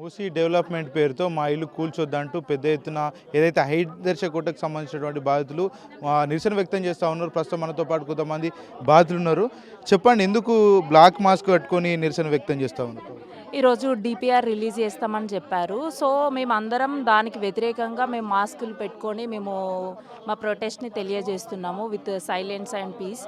Musi development పేరుతో మా ఇల్లు కూల్చొద్దంటూ పెద్ద ఎత్తున ఏదైతే హైదర్శ కోటకు సంబంధించినటువంటి బాధితులు నిరసన వ్యక్తం చేస్తూ ఉన్నారు. ప్రస్తుతం మనతో పాటు కొంతమంది బాధితులు ఉన్నారు. చెప్పండి, ఎందుకు బ్లాక్ మాస్క్ కట్టుకొని నిరసన వ్యక్తం చేస్తూ ఉన్నారు? ఈరోజు డిపిఆర్ రిలీజ్ చేస్తామని చెప్పారు. సో మేమందరం దానికి వ్యతిరేకంగా మేము మాస్కులు పెట్టుకొని మేము మా ప్రొటెస్ట్ని తెలియజేస్తున్నాము విత్ సైలెన్స్ అండ్ పీస్.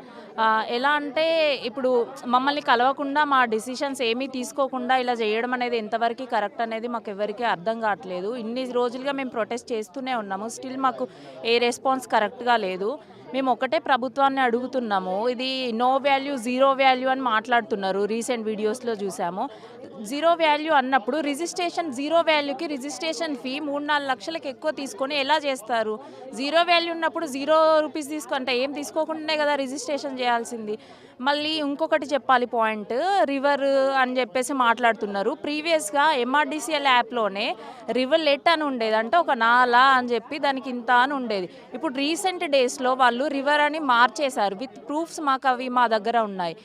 ఎలా అంటే ఇప్పుడు మమ్మల్ని కలవకుండా మా డిసిషన్స్ ఏమీ తీసుకోకుండా ఇలా చేయడం అనేది ఎంతవరకు కరెక్ట్ అనేది మాకు ఎవరికీ అర్థం కావట్లేదు. ఇన్ని రోజులుగా మేము ప్రొటెస్ట్ చేస్తూనే ఉన్నాము. స్టిల్ మాకు ఏ రెస్పాన్స్ కరెక్ట్గా లేదు. మేము ఒకటే ప్రభుత్వాన్ని అడుగుతున్నాము. ఇది నో వాల్యూ జీరో వాల్యూ అని మాట్లాడుతున్నారు. రీసెంట్ వీడియోస్లో చూసాము. జీరో వాల్యూ అన్నప్పుడు రిజిస్ట్రేషన్ జీరో వాల్యూకి రిజిస్ట్రేషన్ ఫీ 3-4 లక్షలకు ఎక్కువ తీసుకొని ఎలా చేస్తారు? జీరో వాల్యూ ఉన్నప్పుడు 0 రూపీస్ అంటే ఏం తీసుకోకుండానే కదా రిజిస్ట్రేషన్ చేయాల్సింది. మళ్ళీ ఇంకొకటి చెప్పాలి పాయింట్, రివర్ అని చెప్పేసి మాట్లాడుతున్నారు. ప్రీవియస్గా ఎంఆర్డీసీఎల్ యాప్లోనే రివర్ లెట్ అని ఉండేది, అంటే ఒక నాలా అని చెప్పి దానికి ఇంత అని ఉండేది. ఇప్పుడు రీసెంట్ డేస్లో వాళ్ళు రివర్ అని మార్చేశారు. విత్ ప్రూఫ్స్ మాకు అవి మా దగ్గర ఉన్నాయి.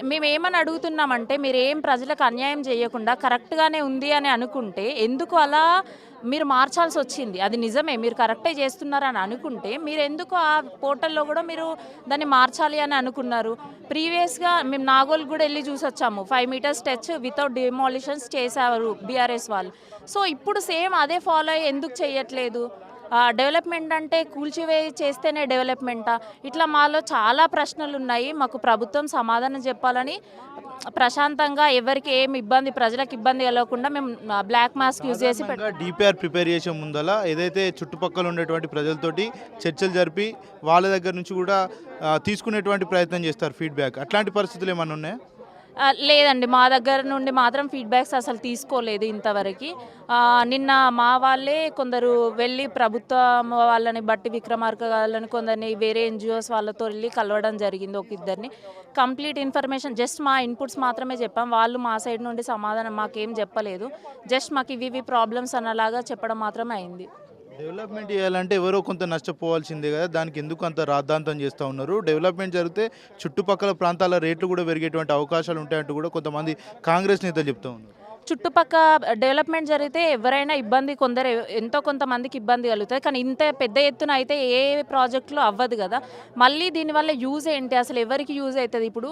మేము ఏమని అడుగుతున్నామంటే, మీరు ఏం ప్రజలకు అన్యాయం చేయకుండా కరెక్ట్గానే ఉంది అని అనుకుంటే ఎందుకు అలా మీరు మార్చాల్సి వచ్చింది? అది నిజమే, మీరు కరెక్టే చేస్తున్నారని అనుకుంటే మీరు ఎందుకు ఆ పోర్టల్లో కూడా మీరు దాన్ని మార్చాలి అని అనుకున్నారు? ప్రీవియస్గా మేము నాగోల్ కూడా వెళ్ళి చూసి వచ్చాము. 5 మీటర్స్ స్ట్రెచ్ వితౌట్ డిమాలిషన్స్ చేశారు బీఆర్ఎస్ వాళ్ళు. సో ఇప్పుడు సేమ్ అదే ఫాలో అయ్యి ఎందుకు చేయట్లేదు? డెవలప్మెంట్ అంటే కూల్చివే చేస్తేనే డెవలప్మెంటా? ఇట్లా మాలో చాలా ప్రశ్నలు ఉన్నాయి. మాకు ప్రభుత్వం సమాధానం చెప్పాలని ప్రశాంతంగా ఎవరికి ఏమి ఇబ్బంది, ప్రజలకు ఇబ్బంది కలగకుండా మేము బ్లాక్ మాస్క్ యూజ్ చేసి డిపిఆర్ ప్రిపేర్ చేసే ముందల ఏదైతే చుట్టుపక్కల ఉండేటువంటి ప్రజలతోటి చర్చలు జరిపి వాళ్ళ దగ్గర నుంచి కూడా తీసుకునేటువంటి ప్రయత్నం చేస్తారు ఫీడ్బ్యాక్. అట్లాంటి పరిస్థితులు ఏమన్నా ఉన్నాయా? లేదండి, మా దగ్గర నుండి మాత్రం ఫీడ్బ్యాక్స్ అసలు తీసుకోలేదు ఇంతవరకు. నిన్న మా వాళ్ళే కొందరు వెళ్ళి ప్రభుత్వం వాళ్ళని బట్టి విక్రమార్క వాళ్ళని కొందరిని వేరే ఎన్జిఓస్ వాళ్ళతో వెళ్ళి కలవడం జరిగింది. ఒక ఇద్దరిని కంప్లీట్ ఇన్ఫర్మేషన్ జస్ట్ మా ఇన్పుట్స్ మాత్రమే చెప్పాం. వాళ్ళు మా సైడ్ నుండి సమాధానం మాకేం చెప్పలేదు. జస్ట్ మాకు ఇవి ప్రాబ్లమ్స్ అన్నలాగా చెప్పడం మాత్రమే అయింది. డెవలప్మెంట్ చేయాలంటే ఎవరో కొంత నష్టపోవాల్సిందే కదా, దానికి ఎందుకు అంత రాద్ధాంతం చేస్తూ ఉన్నారు? డెవలప్మెంట్ జరిగితే చుట్టుపక్కల ప్రాంతాల రేట్లు కూడా పెరిగేటువంటి అవకాశాలు ఉంటాయంటూ కూడా కొంతమంది కాంగ్రెస్ నేతలు చెప్తూ ఉన్నారు. చుట్టుపక్క డెవలప్మెంట్ జరిగితే ఎవరైనా ఇబ్బంది, కొందరు ఎంతో కొంతమందికి ఇబ్బంది కలుగుతుంది. కానీ ఇంత పెద్ద ఎత్తున అయితే ఏ ప్రాజెక్టులో అవ్వదు కదా. మళ్ళీ దీనివల్ల యూజ్ ఏంటి, అసలు ఎవరికి యూజ్ అవుతుంది? ఇప్పుడు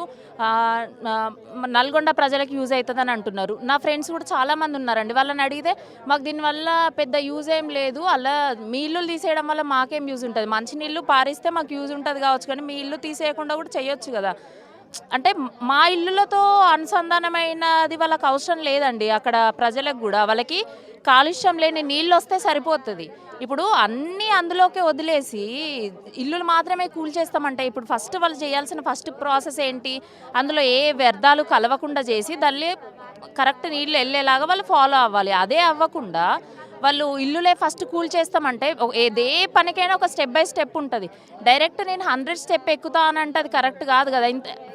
నల్గొండ ప్రజలకు యూజ్ అవుతుంది అని అంటున్నారు. నా ఫ్రెండ్స్ కూడా చాలామంది ఉన్నారండి. వాళ్ళని అడిగితే మాకు దీనివల్ల పెద్ద యూజ్ ఏం లేదు, అలా మీ ఇల్లు తీసేయడం వల్ల మాకేం యూజ్ ఉంటుంది? మంచినీళ్ళు పారిస్తే మాకు యూజ్ ఉంటుంది కావచ్చు, కానీ మీ ఇల్లు తీసేయకుండా కూడా చేయొచ్చు కదా. అంటే మా ఇల్లులతో అనుసంధానమైనది వాళ్ళకి అవసరం లేదండి. అక్కడ ప్రజలకు కూడా వాళ్ళకి కాలుష్యం లేని నీళ్ళు వస్తే సరిపోతుంది. ఇప్పుడు అన్నీ అందులోకే వదిలేసి ఇల్లులు మాత్రమే కూల్చేస్తామంటే ఇప్పుడు ఫస్ట్ వాళ్ళు చేయాల్సిన ఫస్ట్ ప్రాసెస్ ఏంటి? అందులో ఏ వ్యర్థాలు కలవకుండా చేసి దాన్ని కరెక్ట్ నీళ్ళు వెళ్ళేలాగా వాళ్ళు ఫాలో అవ్వాలి. అదే అవ్వకుండా వాళ్ళు ఇల్లులే ఫస్ట్ కూల్ చేస్తామంటే ఏదే పనికైనా ఒక స్టెప్ బై స్టెప్ ఉంటుంది. డైరెక్ట్ నేను 100 స్టెప్ ఎక్కుతా అని అంటే అది కరెక్ట్ కాదు కదా.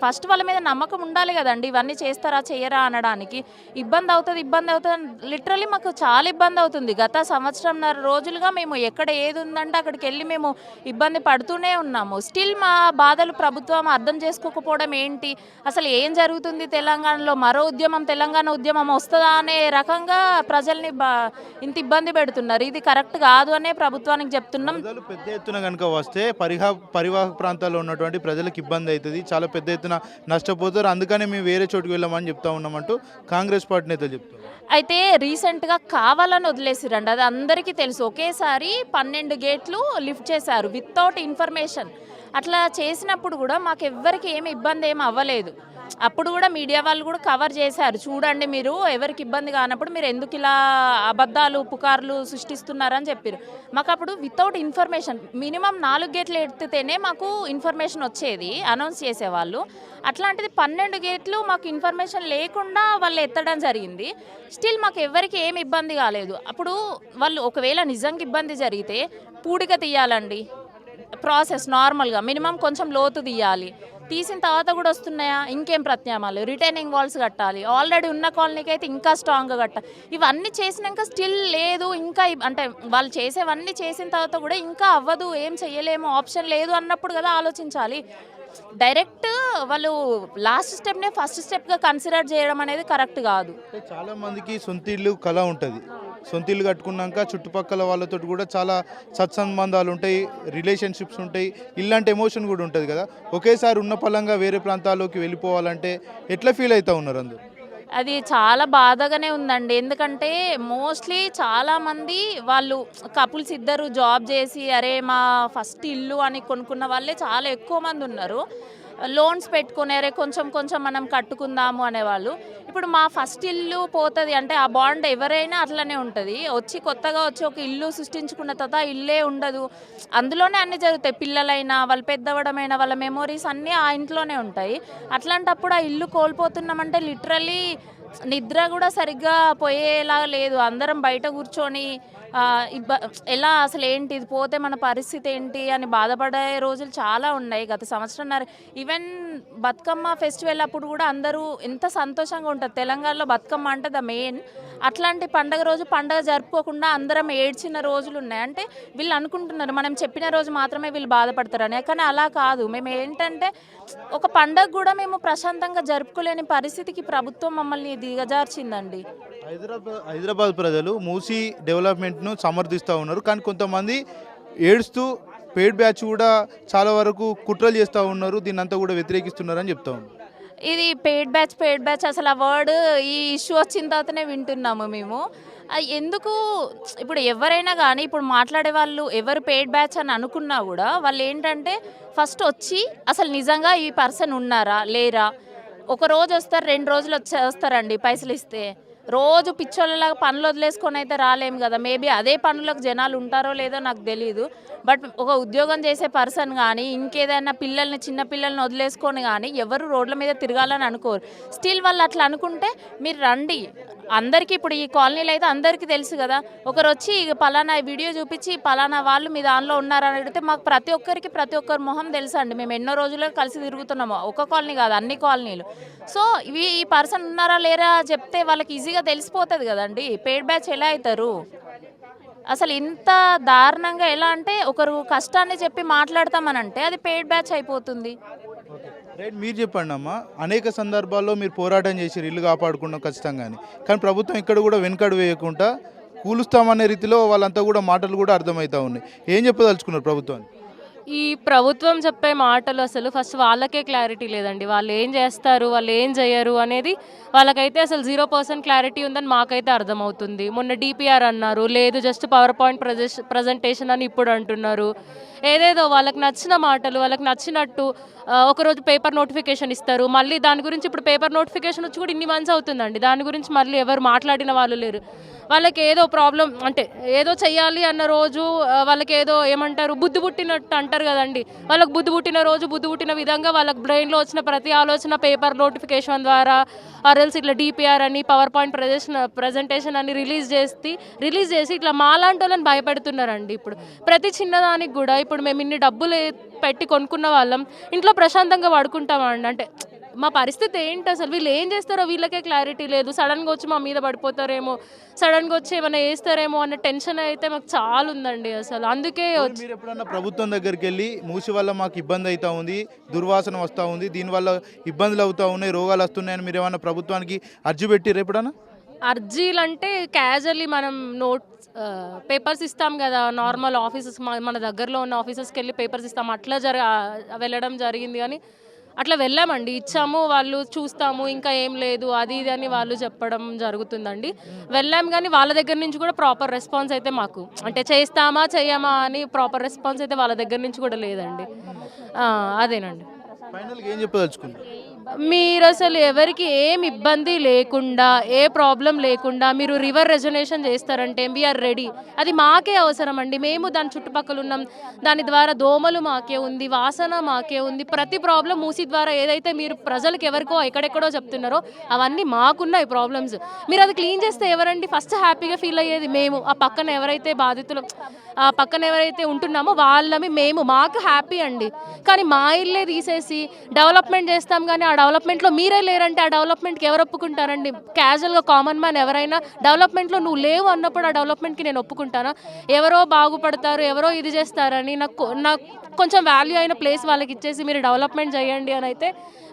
ఫస్ట్ వాళ్ళ మీద నమ్మకం ఉండాలి కదండి. ఇవన్నీ చేస్తారా చేయరా అనడానికి. ఇబ్బంది అవుతుంది లిటరలీ మాకు చాలా ఇబ్బంది అవుతుంది. గత 1.5 రోజులుగా మేము ఎక్కడ ఏది ఉందంటే అక్కడికి వెళ్ళి మేము ఇబ్బంది పడుతూనే ఉన్నాము. స్టిల్ మా బాధలు ప్రభుత్వం అర్థం చేసుకోకపోవడం ఏంటి? అసలు ఏం జరుగుతుంది తెలంగాణలో? మరో ఉద్యమం, తెలంగాణ ఉద్యమం వస్తుందా అనే రకంగా ప్రజల్ని ఇంత ఇబ్బంది పెడుతున్నారు. ఇది కరెక్ట్ కాదు అనే ప్రభుత్వానికి చెప్తున్నాం. పెద్ద ఎత్తున కనుక వస్తే పరివాహక ప్రాంతాల్లో ఉన్నటువంటి ప్రజలకు ఇబ్బంది అవుతుంది, చాలా పెద్ద ఎత్తున నష్టపోతారు. అందుకనే మేము వేరే చోటుకు వెళ్ళామని చెప్తా ఉన్నామంటూ కాంగ్రెస్ పార్టీ నేతలు చెప్తారు. అయితే రీసెంట్గా కావాలని వదిలేసిరండి, అది అందరికీ తెలుసు. ఒకేసారి 12 గేట్లు లిఫ్ట్ చేశారు వితౌట్ ఇన్ఫర్మేషన్. అట్లా చేసినప్పుడు కూడా మాకు ఎవ్వరికి ఏమి ఇబ్బంది ఏమి అవ్వలేదు. అప్పుడు కూడా మీడియా వాళ్ళు కూడా కవర్ చేశారు. చూడండి, మీరు ఎవరికి ఇబ్బంది కానప్పుడు మీరు ఎందుకు ఇలా అబద్ధాలు పుకార్లు సృష్టిస్తున్నారని చెప్పారు. మాకు అప్పుడు వితౌట్ ఇన్ఫర్మేషన్ మినిమం 4 గేట్లు ఎత్తితేనే మాకు ఇన్ఫర్మేషన్ వచ్చేది, అనౌన్స్ చేసేవాళ్ళు. అట్లాంటిది 12 గేట్లు మాకు ఇన్ఫర్మేషన్ లేకుండా వాళ్ళు ఎత్తడం జరిగింది. స్టిల్ మాకు ఎవరికి ఏమి ఇబ్బంది కాలేదు. అప్పుడు వాళ్ళు ఒకవేళ నిజంగా ఇబ్బంది జరిగితే పూడిక తీయాలండి, ప్రాసెస్ నార్మల్గా మినిమం కొంచెం లోతు తీయాలి. తీసిన తర్వాత కూడా వస్తున్నాయా? ఇంకేం ప్రత్యామ్నాయాలు? రిటైనింగ్ వాల్స్ కట్టాలి. ఆల్రెడీ ఉన్న కాలనీకి అయితే ఇంకా స్ట్రాంగ్గా కట్టాలి. ఇవన్నీ చేసినాక స్టిల్ లేదు, ఇంకా అంటే వాళ్ళు చేసేవన్నీ చేసిన తర్వాత కూడా ఇంకా అవ్వదు, ఏం చెయ్యలేము, ఆప్షన్ లేదు అన్నప్పుడు కదా ఆలోచించాలి. డైరెక్ట్ వాళ్ళు లాస్ట్ స్టెప్నే ఫస్ట్ స్టెప్గా కన్సిడర్ చేయడం అనేది కరెక్ట్ కాదు. అంటే చాలా మందికి సొంత ఇల్లు కళ ఉంటుంది. సొంత ఇల్లు కట్టుకున్నాక చుట్టుపక్కల వాళ్ళతో కూడా చాలా సత్సంబంధాలు ఉంటాయి, రిలేషన్షిప్స్ ఉంటాయి, ఇల్లంటే ఎమోషన్ కూడా ఉంటుంది కదా. ఒకేసారి ఉన్న పలంగా వేరే ప్రాంతాల్లోకి వెళ్ళిపోవాలంటే ఎట్లా ఫీల్ అవుతా ఉన్నారు అందరు? అది చాలా బాధగానే ఉందండి. ఎందుకంటే మోస్ట్లీ చాలామంది వాళ్ళు కపుల్స్ ఇద్దరు జాబ్ చేసి అరే మా ఫస్ట్ ఇల్లు అని కొనుక్కున్న వాళ్ళే చాలా ఎక్కువ మంది ఉన్నారు. లోన్స్ పెట్టుకుని అరే కొంచెం కొంచెం మనం కట్టుకుందాము అనేవాళ్ళు. ఇప్పుడు మా ఫస్ట్ ఇల్లు పోతుంది అంటే ఆ బాండ్ ఎవరైనా అట్లనే ఉంటుంది. కొత్తగా వచ్చి ఒక ఇల్లు సృష్టించుకున్న తర్వాత ఆ ఇల్లే ఉండదు. అందులోనే అన్నీ జరుగుతాయి. పిల్లలైనా వాళ్ళు పెద్దవడమైనా వాళ్ళ మెమోరీస్ అన్నీ ఆ ఇంట్లోనే ఉంటాయి. అట్లాంటప్పుడు ఆ ఇల్లు కోల్పోతున్నామంటే లిటరల్లీ నిద్ర కూడా సరిగ్గా పోయేలాగా లేదు. అందరం బయట కూర్చొని ఎలా అసలు ఏంటి ఇది పోతే మన పరిస్థితి ఏంటి అని బాధపడే రోజులు చాలా ఉన్నాయి గత సంవత్సరంన్నర. ఈవెన్ బతుకమ్మ ఫెస్టివల్ అప్పుడు కూడా అందరూ ఎంత సంతోషంగా ఉంటుంది. తెలంగాణలో బతుకమ్మ అంటే ద మెయిన్. అట్లాంటి పండగ రోజు పండగ జరుపుకోకుండా అందరం ఏడ్చిన రోజులు ఉన్నాయి. అంటే వీళ్ళు అనుకుంటున్నారు మనం చెప్పిన రోజు మాత్రమే వీళ్ళు బాధపడతారని, కానీ అలా కాదు. మేము ఏంటంటే ఒక పండగ కూడా మేము ప్రశాంతంగా జరుపుకోలేని పరిస్థితికి ప్రభుత్వం మమ్మల్ని దిగజార్చిందండి. హైదరాబాద్ ప్రజలు మూసీ డెవలప్మెంట్ను సమర్థిస్తూ ఉన్నారు, కానీ కొంతమంది ఏడుస్తూ పెయిడ్ బ్యాచ్ కూడా చాలా వరకు కుట్రలు చేస్తూ ఉన్నారు, దీన్ని అంతా కూడా వ్యతిరేకిస్తున్నారని చెప్తా ఉన్నారు. ఇది పెయిడ్ బ్యాచ్ అసలు ఆ వర్డ్ ఈ ఇష్యూ వచ్చిన తర్వాతనే వింటున్నాము మేము. ఎందుకు ఇప్పుడు ఎవరైనా కానీ ఇప్పుడు మాట్లాడే వాళ్ళు ఎవరు పెయిడ్ బ్యాచ్ అని అనుకున్నా కూడా వాళ్ళు ఏంటంటే ఫస్ట్ వచ్చి అసలు నిజంగా ఈ పర్సన్ ఉన్నారా లేరా, ఒక రోజు వస్తారు 2 రోజులు వస్తారండి పైసలు ఇస్తే. రోజు పిచ్చోళ్ళలాగా పనులు వదిలేసుకొని అయితే రాలేము కదా. మేబీ అదే పనులకు జనాలు ఉంటారో లేదో నాకు తెలియదు. బట్ ఒక ఉద్యోగం చేసే పర్సన్ కానీ ఇంకేదైనా చిన్న పిల్లల్ని వదిలేసుకొని కానీ ఎవరు రోడ్ల మీద తిరగాలని అనుకోరు. స్టిల్ వాళ్ళు అట్లా అనుకుంటే మీరు రండి. అందరికీ ఇప్పుడు ఈ కాలనీలో అయితే అందరికీ తెలుసు కదా. ఒకరు వచ్చి పలానా వీడియో చూపించి పలానా వాళ్ళు మీ దానిలో ఉన్నారని అడిగితే మాకు ప్రతి ఒక్కరి మొహం తెలుసు అండి. మేము ఎన్నో రోజులుగా కలిసి తిరుగుతున్నాము. ఒక కాలనీ కాదు అన్ని కాలనీలు. సో ఈ పర్సన్ ఉన్నారా లేరా చెప్తే వాళ్ళకి ఈజీగా తెలిసిపోతుంది కదండి. పెయిడ్ బ్యాచ్ ఎలా అవుతారు? అసలు ఇంత దారుణంగా ఎలా అంటే ఒకరు కష్టాన్ని చెప్పి మాట్లాడతామనంటే అది పెయిడ్ బ్యాచ్ అయిపోతుంది. రైట్, మీరు చెప్పండి అమ్మా. అనేక సందర్భాల్లో మీరు పోరాటం చేసి ఇల్లు కాపాడుకున్నాం ఖచ్చితంగా, కానీ ప్రభుత్వం ఇక్కడ కూడా వెనుకడు వేయకుండా కూలుస్తామనే రీతిలో వాళ్ళంతా కూడా మాటలు కూడా అర్థమవుతా ఉన్నాయి. ఏం చెప్పదలుచుకున్నారు ప్రభుత్వాన్ని? ఈ ప్రభుత్వం చెప్పే మాటలు అసలు ఫస్ట్ వాళ్ళకే క్లారిటీ లేదండి. వాళ్ళు ఏం చేస్తారు, వాళ్ళు ఏం చేయరు అనేది వాళ్ళకైతే అసలు 0% క్లారిటీ ఉందని మాకైతే అర్థమవుతుంది. మొన్న డిపిఆర్ అన్నారు, లేదు జస్ట్ పవర్ పాయింట్ ప్రజెంటేషన్ అని ఇప్పుడు అంటున్నారు. ఏదేదో వాళ్ళకి నచ్చిన మాటలు వాళ్ళకి నచ్చినట్టు ఒకరోజు పేపర్ నోటిఫికేషన్ ఇస్తారు, మళ్ళీ దాని గురించి ఇప్పుడు పేపర్ నోటిఫికేషన్ వచ్చి కూడా ఇన్ని మంత్స్ అవుతుందండి, దాని గురించి మళ్ళీ ఎవరు మాట్లాడిన వాళ్ళు లేరు. వాళ్ళకి ఏదో ప్రాబ్లం అంటే ఏదో చెయ్యాలి అన్న రోజు వాళ్ళకి ఏదో ఏమంటారు బుద్ధి పుట్టినట్టు అంటారు కదండి. వాళ్ళకి బుద్ధి పుట్టిన రోజు బుద్ధి పుట్టిన విధంగా వాళ్ళకి బ్రెయిన్లో వచ్చిన ప్రతి ఆలోచన పేపర్ నోటిఫికేషన్ ద్వారా ఆర్ఎల్స్ ఇట్లా డిపిఆర్ అని పవర్ పాయింట్ ప్రజెంటేషన్ అని రిలీజ్ చేసి ఇట్లా మాలాంటి వాళ్ళని భయపెడుతున్నారండి. ఇప్పుడు ప్రతి చిన్నదానికి కూడా ఇప్పుడు మేము ఇన్ని డబ్బులు పెట్టి కొనుక్కున్న వాళ్ళం ఇంట్లో ప్రశాంతంగా పడుకుంటామండి. అంటే మా పరిస్థితి ఏంటి అసలు, వీళ్ళు ఏం చేస్తారో వీళ్ళకే క్లారిటీ లేదు. సడన్గా వచ్చి మా మీద పడిపోతారేమో, సడన్గా వచ్చి ఏమైనా వేస్తారేమో అన్న టెన్షన్ అయితే మాకు చాలా ఉందండి అసలు. అందుకే మీరు ఎప్పుడన్నా ప్రభుత్వం దగ్గరికి వెళ్ళి మూసి వల్ల మాకు ఇబ్బంది అవుతా ఉంది, దుర్వాసన వస్తూ ఉంది, దీనివల్ల ఇబ్బందులు అవుతూ ఉన్నాయి, రోగాలు వస్తున్నాయని మీరు ఏమన్నా ప్రభుత్వానికి అర్జీ పెట్టిర్రు ఎప్పుడన్నా? అర్జీలు అంటే క్యాజువల్లీ మనం పేపర్స్ ఇస్తాం కదా, నార్మల్ ఆఫీసెస్ మన దగ్గరలో ఉన్న ఆఫీసెస్కి వెళ్ళి పేపర్స్ ఇస్తాం, అట్లా వెళ్ళడం జరిగింది. కానీ అట్లా వెళ్ళామండి, ఇచ్చాము, వాళ్ళు చూస్తాము ఇంకా ఏం లేదు అది ఇది అని వాళ్ళు చెప్పడం జరుగుతుందండి. వెళ్ళాం కానీ వాళ్ళ దగ్గర నుంచి కూడా ప్రాపర్ రెస్పాన్స్ అయితే మాకు అంటే చేస్తామా చెయ్యమా అని ప్రాపర్ రెస్పాన్స్ అయితే వాళ్ళ దగ్గర నుంచి కూడా లేదండి. అదేనండి. ఫైనల్గా ఏం చెప్పదలుచుకున్నారు? మీరు అసలు ఎవరికి ఏం ఇబ్బంది లేకుండా ఏ ప్రాబ్లం లేకుండా మీరు రివర్ రెజొనేషన్ చేస్తారంటే వీఆర్ రెడీ. అది మాకే అవసరం అండి. మేము దాని చుట్టుపక్కల ఉన్నాం, దాని ద్వారా దోమలు మాకే ఉంది, వాసన మాకే ఉంది. ప్రతి ప్రాబ్లం మూసి ద్వారా ఏదైతే మీరు ప్రజలకు ఎవరికో ఎక్కడెక్కడో చెప్తున్నారో అవన్నీ మాకున్నాయి ప్రాబ్లమ్స్. మీరు అది క్లీన్ చేస్తే ఎవరండి ఫస్ట్ హ్యాపీగా ఫీల్ అయ్యేది? మేము. ఆ పక్కన ఎవరైతే బాధితులు ఆ పక్కన ఎవరైతే ఉంటున్నామో వాళ్ళమి మాకు హ్యాపీ అండి. కానీ మా ఇల్లే తీసేసి డెవలప్మెంట్ చేస్తాం కానీ ఆ డెవలప్మెంట్లో మీరే లేరంటే ఆ డెవలప్మెంట్కి ఎవరు ఒప్పుకుంటారండి? క్యాజువల్గా కామన్ మ్యాన్ ఎవరైనా డెవలప్మెంట్లో నువ్వు లేవు అన్నప్పుడు ఆ డెవలప్మెంట్కి నేను ఒప్పుకుంటానా? ఎవరో బాగుపడతారు, ఎవరో ఇది చేస్తారని నాకు కొంచెం వాల్యూ అయిన ప్లేస్ వాళ్ళకి ఇచ్చేసి మీరు డెవలప్మెంట్ చేయండి అని అయితే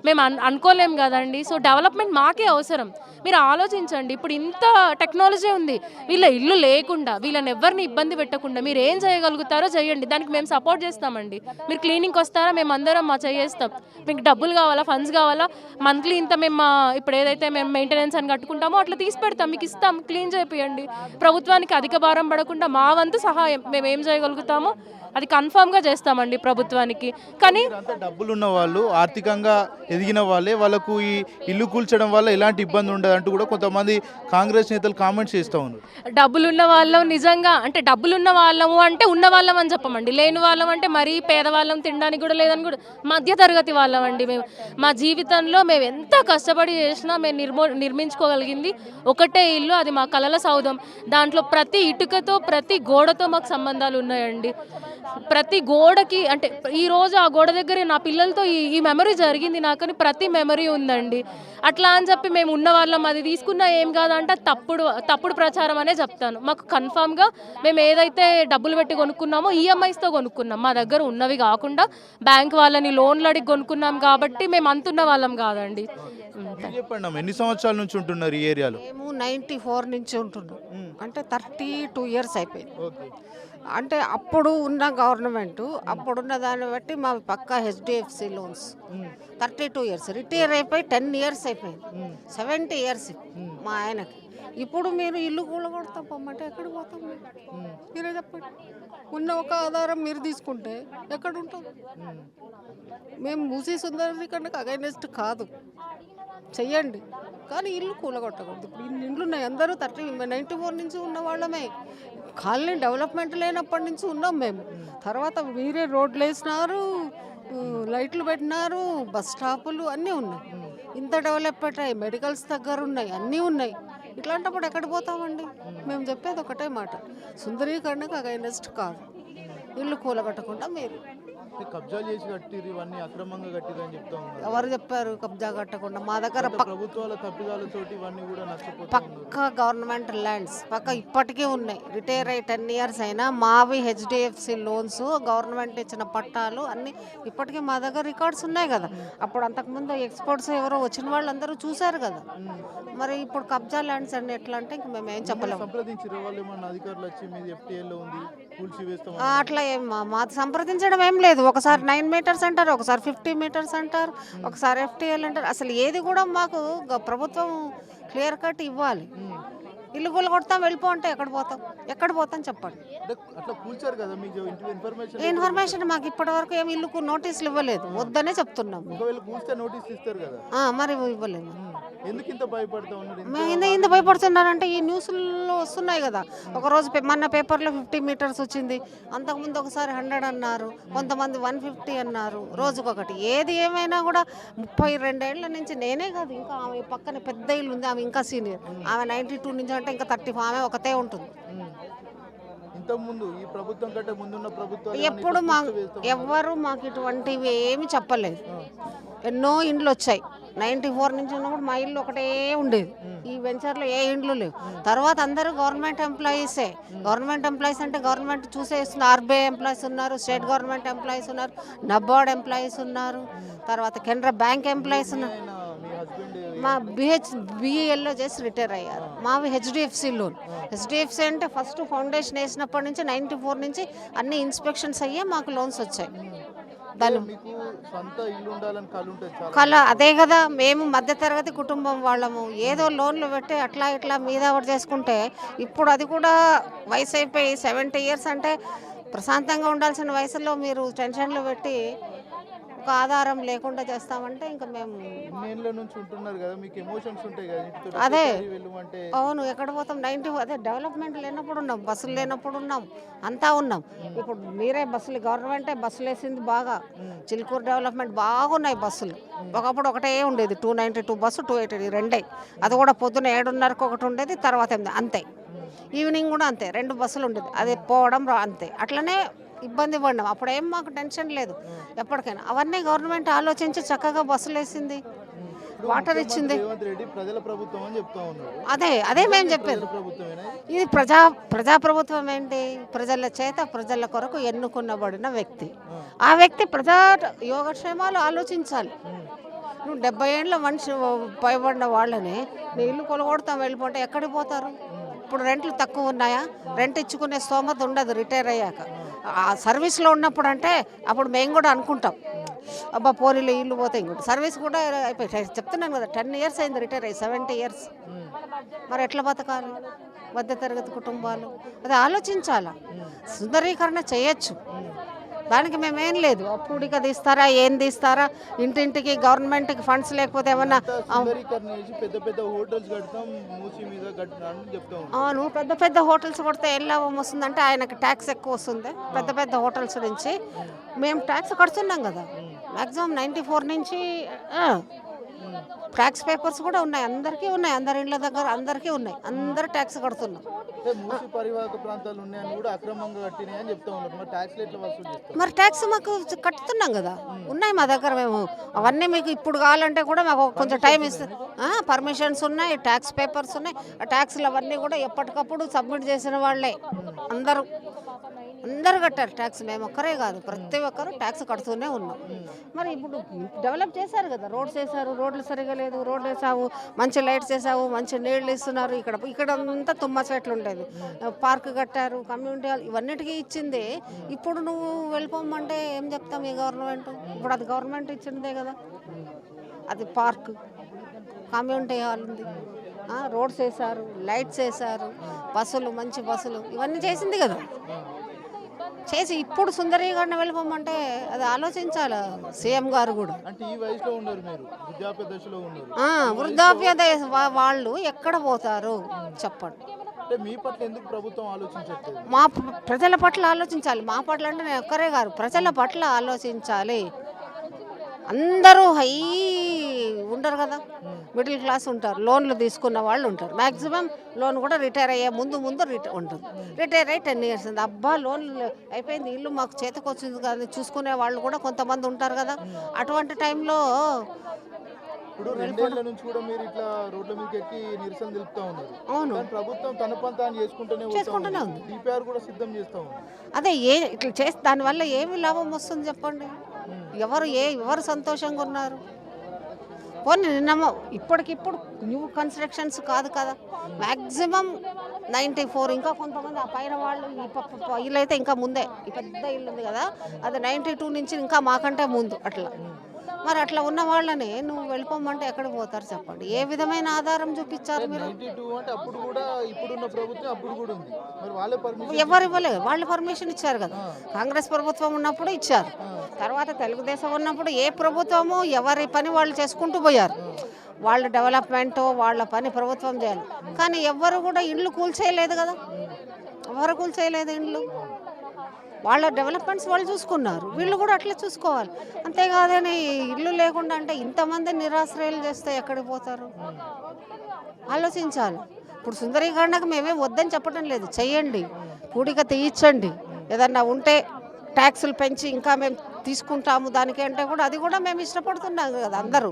మేము అనుకోలేం కదండి. సో డెవలప్మెంట్ మాకే అవసరం. మీరు ఆలోచించండి, ఇప్పుడు ఇంత టెక్నాలజీ ఉంది, వీళ్ళ ఇల్లు లేకుండా వీళ్ళని ఎవరిని ఇబ్బంది పెట్టకుండా మీరు ఏం చేయగలుగుతారో చేయండి, దానికి మేము సపోర్ట్ చేస్తామండి. మీరు క్లీనింగ్కి వస్తారా, మేము అందరం మా చేస్తాం. మీకు డబ్బులు కావాలా, ఫండ్స్ కావాలా, మంత్లీ ఇంత మేము ఇప్పుడు ఏదైతే మేము మెయింటెనెన్స్ అని కట్టుకుంటామో అట్లా తీసి పెడతాం, మీకు ఇస్తాం, క్లీన్ చేపియండి. ప్రభుత్వానికి అధిక భారం పడకుండా మా వంతు సహాయం మేము ఏం చేయగలుగుతామో అది కన్ఫామ్గా చేస్తామండి ప్రభుత్వానికి. కానీ అంతా డబ్బులు ఉన్న వాళ్ళు, ఆర్థికంగా ఎదిగిన వాళ్ళే వాళ్ళకు ఈ ఇల్లు కూల్చడం వల్ల ఎలాంటి ఇబ్బంది ఉండదు అంటూ కూడా కొంతమంది కాంగ్రెస్ నేతలు కామెంట్స్ చేస్తూ ఉన్నారు. డబ్బులున్న వాళ్ళం నిజంగా అంటే డబ్బులున్న వాళ్ళము అంటే ఉన్న వాళ్ళం అని చెప్పమండి, లేని వాళ్ళం అంటే మరీ పేదవాళ్ళం, తినడానికి కూడా లేదని కూడా మధ్య తరగతి వాళ్ళం అండి. మేము మా జీవితంలో మేము ఎంత కష్టపడి చేసినా మేము నిర్మించుకోగలిగింది ఒకటే ఇల్లు, అది మా కలల సౌధం. దాంట్లో ప్రతి ఇటుకతో ప్రతి గోడతో మాకు సంబంధాలు ఉన్నాయండి. ప్రతి గోడకి అంటే ఈరోజు ఆ గోడ దగ్గర నా పిల్లలతో ఈ మెమరీ జరిగింది నాకని ప్రతి మెమరీ ఉందండి. అట్లా అని చెప్పి మేము ఉన్న వాళ్ళం అది తీసుకున్నా ఏం కాదంటే తప్పుడు ప్రచారం అనే చెప్తాను. మాకు కన్ఫామ్గా మేము ఏదైతే డబ్బులు పెట్టి కొనుక్కున్నామో ఈఎంఐస్తో కొనుక్కున్నాం, మా దగ్గర ఉన్నవి కాకుండా బ్యాంక్ వాళ్ళని లోన్లు అడిగి కొనుక్కున్నాం కాబట్టి మేము అంతున్న వాళ్ళం కాదండి. చెప్పండి అమ్మ, ఎన్ని సంవత్సరాల నుంచి ఉంటున్నారు ఈ ఏరియాలో? మేము 94 నుంచి ఉంటున్నాం, అంటే 32 ఇయర్స్ అయిపోయింది. అంటే అప్పుడు ఉన్న గవర్నమెంట్ అప్పుడున్న దాన్ని బట్టి మా పక్కా హెచ్డిఎఫ్సి లోన్స్ 32 ఇయర్స్, రిటైర్ అయిపోయి 10 ఇయర్స్ అయిపోయింది, 70 ఇయర్స్ మా ఆయనకి. ఇప్పుడు మీరు ఇల్లు కూలగొడతాం పొమ్మంటే ఎక్కడ పోతాం? మీరే చెప్పండి. ఉన్న ఒక ఆధారం మీరు తీసుకుంటే ఎక్కడ ఉంటాం? మేము మూసీ సుందరీకరణకు అగైనెస్ట్ కాదు, చెయ్యండి, కానీ ఇల్లు కూలగొట్టకూడదు. ఇప్పుడు ఇన్ని ఇండ్లు ఉన్నాయి, అందరూ 94 నుంచి ఉన్న వాళ్ళమే. కాలనీ డెవలప్మెంట్ లేనప్పటి నుంచి ఉన్నాం మేము. తర్వాత మీరే రోడ్లు వేసినారు, లైట్లు పెట్టినారు, బస్ స్టాపులు అన్నీ ఉన్నాయి. ఇంత డెవలప్మెంట్ అయ్యి మెడికల్స్ దగ్గర ఉన్నాయి, అన్నీ ఉన్నాయి. ఇట్లాంటప్పుడు ఎక్కడ పోతామండి? మేము చెప్పేది ఒకటే మాట, సుందరీకరణకు అగైనెస్ట్ కాదు, ఇల్లు కూలగొట్టకుండా మీరు. కబ్జా చేసి కట్టిరు, ఇవన్నీ అక్రమంగా కట్టిరు అని చెప్తా ఉన్నారు. ఎవరు చెప్పారు కబ్జా కట్టకుండా? మా దగ్గర ప్రభుత్వాల తప్పిదాలతోటి ఇవన్నీ కూడా నష్టపోతాయి. పక్క గవర్నమెంట్ ల్యాండ్స్ పక్క ఇప్పటికీ ఉన్నాయి. రిటైర్ అయ్యి 10 ఇయర్స్ అయినా మావి హెచ్డిఎఫ్సి లోన్స్, గవర్నమెంట్ ఇచ్చిన పట్టాలు అన్నీ ఇప్పటికీ మా దగ్గర రికార్డ్స్ ఉన్నాయి కదా. అప్పుడు అంతకుముందు ఎక్స్పోర్ట్స్ ఎవరో వచ్చిన వాళ్ళు అందరూ చూశారు కదా. మరి ఇప్పుడు కబ్జా ల్యాండ్స్ అన్ని ఎట్లా అంటే ఇంక మేము ఏం చెప్పలేము. సంప్రదించారు వాళ్ళు ఏమన్నా అధికారులు వచ్చి మీది ఎఫ్టీఎల్లో ఉంది కూల్చి వేస్తాం అట్లా ఏం మాది సంప్రదించడం ఏం లేదు. ఒకసారి 9 మీటర్స్ అంటారు, ఒకసారి 50 మీటర్స్ అంటారు, ఒకసారి ఎఫ్టీఎల్ అంటారు. అసలు ఏది కూడా మాకు ప్రభుత్వం క్లియర్ కట్ ఇవ్వాలి. ఇల్లు కొడతాం వెళ్ళిపో అంటే ఎక్కడ పోతాం చెప్పండి. అట్లా కూల్చారు కదా, మీకు ఇన్ఫర్మేషన్ మాకు ఇప్పటి వరకు ఏమి ఇల్లుకు నోటీసులు ఇవ్వలేదు, వద్దనే చెప్తున్నాం. ఒకవేళ కూల్స్తే నోటీస్ ఇస్తారు కదా, మరి ఇవ్వలేదు. ఎందుకు ఇంత భయపడతా ఉన్నారు? ఇంత భయపడుతున్నారంటే ఈ న్యూస్లో వస్తున్నాయి కదా. ఒకరోజు మొన్న పేపర్లో 50 మీటర్స్ వచ్చింది, అంతకుముందు ఒకసారి 100 అన్నారు, కొంతమంది 150 అన్నారు, రోజుకొకటి. ఏది ఏమైనా కూడా 32 ఏళ్ల నుంచి నేనే కాదు, ఇంకా ఆమె పక్కన పెద్ద ఇల్లు ఉంది, ఆమె ఇంకా సీనియర్, ఆమె 92 నుంచి అంటే ఇంకా 35, ఆమె ఒకతే ఉంటుంది. ఇంతకుముందు ఈ ప్రభుత్వం కంటే ముందున్న ప్రభుత్వం ఎప్పుడు ఎవ్వరు మాకు ఇటువంటివి ఏమి చెప్పలేదు. ఎన్నో ఇండ్లు వచ్చాయి. 94 నుంచి ఉన్నప్పుడు మా ఇల్లు ఒకటే ఉండేది, ఈ వెంచర్లో ఏ ఇండ్లు లేవు. తర్వాత అందరూ గవర్నమెంట్ ఎంప్లాయీసే. గవర్నమెంట్ ఎంప్లాయీస్ అంటే గవర్నమెంట్ చూసేస్తున్నారు. ఆర్బీఐ ఎంప్లాయీస్ ఉన్నారు, స్టేట్ గవర్నమెంట్ ఎంప్లాయీస్ ఉన్నారు, నబార్డ్ ఎంప్లాయీస్ ఉన్నారు, తర్వాత కెనరా బ్యాంక్ ఎంప్లాయీస్ ఉన్నారు. మా బిఏఎల్లో చేసి రిటైర్ అయ్యారు. మావి హెచ్డిఎఫ్సి లోన్. హెచ్డిఎఫ్సి అంటే ఫస్ట్ ఫౌండేషన్ వేసినప్పటి నుంచి 94 నుంచి అన్ని ఇన్స్పెక్షన్స్ అయ్యే మాకు లోన్స్ వచ్చాయి. దాని కళ అదే కదా. మేము మధ్యతరగతి కుటుంబం వాళ్ళము, ఏదో లోన్లు పెట్టి అట్లా ఇట్లా మీద ఒకటి చేసుకుంటే ఇప్పుడు అది కూడా వయసు అయిపోయి 70 ఇయర్స్ అంటే ప్రశాంతంగా ఉండాల్సిన వయసులో మీరు టెన్షన్లు పెట్టి ఒక ఆధారం లేకుండా చేస్తామంటే ఇంకా మేము అదే. అవును, ఎక్కడ పోతాం? 90 అదే డెవలప్మెంట్ లేనప్పుడు ఉన్నాం, బస్సులు లేనప్పుడు ఉన్నాం, అంతా ఉన్నాం. ఇప్పుడు మీరే బస్సులు, గవర్నమెంటే బస్సులు వేసింది బాగా. చిలుకూరు డెవలప్మెంట్ బాగున్నాయి బస్సులు. ఒకప్పుడు ఒకటే ఉండేది, 292 బస్సు, 280 రెండే. అది కూడా పొద్దున 7:30కి ఒకటి ఉండేది, తర్వాత 8 అంతే. ఈవినింగ్ కూడా అంతే, 2 బస్సులు ఉండేది, అది పోవడం అంతే. అట్లనే ఇబ్బంది పడినాం. అప్పుడేం మాకు టెన్షన్ లేదు ఎప్పటికైనా. అవన్నీ గవర్నమెంట్ ఆలోచించి చక్కగా బస్సులు వేసింది, వాటర్ ఇచ్చింది. రేవంత్ రెడ్డి ప్రజల ప్రభుత్వం అని చెప్తా ఉన్నాడు. అదే మేము చెప్పేది. ప్రభుత్వమేనా ఇది ప్రజాప్రభుత్వం ఏంటి? ప్రజల చేత ప్రజల కొరకు ఎన్నుకున్నబడిన వ్యక్తి. ఆ వ్యక్తి ప్రజా యోగక్షేమాలు ఆలోచించాలి. నువ్వు 70 ఏళ్ళ మనిషి పైబడిన వాళ్ళని నీ ఇల్లు కొలగొడతాం వెళ్ళిపోతే ఎక్కడికి పోతారు? ఇప్పుడు రెంట్లు తక్కువ ఉన్నాయా? రెంట్ ఇచ్చుకునే స్తోమత ఉండదు రిటైర్ అయ్యాక. ఆ సర్వీస్లో ఉన్నప్పుడు అంటే అప్పుడు మేము కూడా అనుకుంటాం, అబ్బా పోనీలో ఇల్లు పోతాయి. ఇంకోటి సర్వీస్ కూడా అయిపోయి చెప్తున్నాను కదా, 10 ఇయర్స్ అయింది రిటైర్ అయ్యి, 70 ఇయర్స్. మరి ఎట్లా బతకాలి మధ్యతరగతి కుటుంబాలు? అది ఆలోచించాలా. సుందరీకరణ చేయొచ్చు, దానికి మేమేం లేదు. అప్పుడు ఇక తీస్తారా, ఏం తీస్తారా? ఇంటింటికి గవర్నమెంట్కి ఫండ్స్ లేకపోతే ఏమన్నా పెద్ద పెద్ద హోటల్స్ కడతాం మూసి మీద కట్టినారని చెప్తా ఉన్నాం. అవును, పెద్ద పెద్ద హోటల్స్ కొడితే ఏం లాభం వస్తుందంటే ఆయనకి ట్యాక్స్ ఎక్కువ వస్తుంది. పెద్ద పెద్ద హోటల్స్ నుంచి మేము ట్యాక్స్ కడుతున్నాం కదా, మ్యాక్సిమం 94 నుంచి ట్యాక్స్ పేపర్స్ కూడా ఉన్నాయి, అందరికీ ఉన్నాయి, అందరి ఇండ్ల దగ్గర అందరికీ ఉన్నాయి, అందరు ట్యాక్స్ కడుతున్నాం. మూసి పరివాహక ప్రాంతాలు ఉన్నాయని కూడా అక్రమంగా కట్టినాయి అని చెప్తా ఉన్నారు. మరి ట్యాక్స్ ఎట్లా వసూలు చేస్తారు? మరి ట్యాక్స్ మాకు కట్టుతున్నాం కదా, ఉన్నాయి మా దగ్గర. మేము అవన్నీ మీకు ఇప్పుడు కావాలంటే కూడా మాకు కొంచెం టైం ఇస్తాం. పర్మిషన్స్ ఉన్నాయి, ట్యాక్స్ పేపర్స్ ఉన్నాయి. ఆ ట్యాక్స్లు అవన్నీ కూడా ఎప్పటికప్పుడు సబ్మిట్ చేసిన వాళ్ళే అందరు కట్టారు ట్యాక్స్. మేము ఒక్కరే కాదు, ప్రతి ఒక్కరు ట్యాక్స్ కడుతూనే ఉన్నాం. మరి ఇప్పుడు డెవలప్ చేశారు కదా, రోడ్స్ వేసారు, రోడ్లు సరిగా లేదు, రోడ్లు వేసావు, మంచి లైట్స్ వేసావు, మంచి నీళ్ళు ఇస్తున్నారు. ఇక్కడ అంతా తుమ్మ చెట్లు ఉండేది, పార్క్ కట్టారు, కమ్యూనిటీ హాల్, ఇవన్నిటికీ ఇచ్చింది. ఇప్పుడు నువ్వు వెళ్ళిపోమంటే ఏం చెప్తాం ఈ గవర్నమెంట్? ఇప్పుడు అది గవర్నమెంట్ ఇచ్చిందే కదా, అది పార్క్, కమ్యూనిటీ హాల్ ఉంది, రోడ్స్ వేసారు, లైట్స్ వేసారు, బస్సులు, మంచి బస్సులు, ఇవన్నీ చేసింది కదా. చేసి ఇప్పుడు సుందరీకరణ వెళ్ళిపోమంటే అది ఆలోచించాలి సీఎం గారు కూడా. అంటే ఈ వయసులో ఉన్నారు మీరు, వృద్ధాప్య దశలో ఉన్నారు. వృద్ధాప్య వాళ్ళు ఎక్కడ పోతారు చెప్పండి? అంటే మీ పట్ల ఎందుకు ప్రభుత్వం ఆలోచించట్లేదు? మా ప్రజల పట్ల ఆలోచించాలి. మా పట్ల అంటే నేను ఒక్కరే కాదు, ప్రజల పట్ల ఆలోచించాలి. అందరూ హై ఉండరు కదా, మిడిల్ క్లాస్ ఉంటారు, లోన్లు తీసుకున్న వాళ్ళు ఉంటారు. మ్యాక్సిమం లోన్ కూడా రిటైర్ అయ్యే ముందు ఉంటుంది. రిటైర్ అయ్యి 10 ఇయర్స్ ఉంది, అబ్బా లోన్లు అయిపోయింది, ఇల్లు మాకు చేతికి వచ్చింది కానీ చూసుకునే వాళ్ళు కూడా కొంతమంది ఉంటారు కదా. అటువంటి టైంలో ఇప్పుడు 2 ఏళ్ల నుంచి కూడా మీరు ఇట్లా రోడ్ల మీదకి ఎక్కి నిరసన తెలుపుతా ఉన్నారు. అవును, ప్రభుత్వం తన పంతాన్ని చేసుకుంటూనే ఉంది. డిపిఆర్ కూడా సిద్ధం చేస్తా ఉంది. అదే ఇట్లా చేస్తే దానివల్ల ఏమి లాభం వస్తుంది చెప్పండి? ఎవరు సంతోషంగా ఉన్నారు? పోనీ నిన్నమో ఇప్పటికిప్పుడు న్యూ కన్స్ట్రక్షన్స్ కాదు కదా, మ్యాక్సిమం 94. ఇంకా కొంతమంది ఆ పైన వాళ్ళు ఈ ఇల్లు అయితే ఇంకా ముందే, ఈ పెద్ద ఇల్లు ఉంది కదా, అది 92 నుంచి ఇంకా మాకంటే ముందు అట్లా. మరి అట్లా ఉన్న వాళ్ళని నువ్వు వెళ్ళిపోమంటే ఎక్కడికి పోతారు చెప్పండి? ఏ విధమైన ఆధారం చూపించారు మీరు? ఎవరు ఇవ్వలేదు, వాళ్ళు పర్మిషన్ ఇచ్చారు కదా. కాంగ్రెస్ ప్రభుత్వం ఉన్నప్పుడు ఇచ్చారు, తర్వాత తెలుగుదేశం ఉన్నప్పుడు ఏ ప్రభుత్వము ఎవరి పని వాళ్ళు చేసుకుంటూ పోయారు. వాళ్ళ డెవలప్మెంట్, వాళ్ళ పని ప్రభుత్వం చేయాలి. కానీ ఎవ్వరు కూడా ఇండ్లు కూల్చేయలేదు కదా, ఎవరు కూల్చేయలేదు ఇండ్లు. వాళ్ళ డెవలప్మెంట్స్ వాళ్ళు చూసుకున్నారు, వీళ్ళు కూడా అట్లా చూసుకోవాలి. అంతేకాదని ఇల్లు లేకుండా అంటే ఇంతమంది నిరాశ్రయాలు చేస్తే ఎక్కడికి పోతారు? ఆలోచించాలి. ఇప్పుడు సుందరీకరణకు మేమేం వద్దని చెప్పడం లేదు, చెయ్యండి, కూడిక తీయించండి. ఏదన్నా ఉంటే ట్యాక్సులు పెంచి ఇంకా మేము తీసుకుంటాము దానికి అంటే కూడా అది కూడా మేము ఇష్టపడుతున్నాం కదా అందరూ.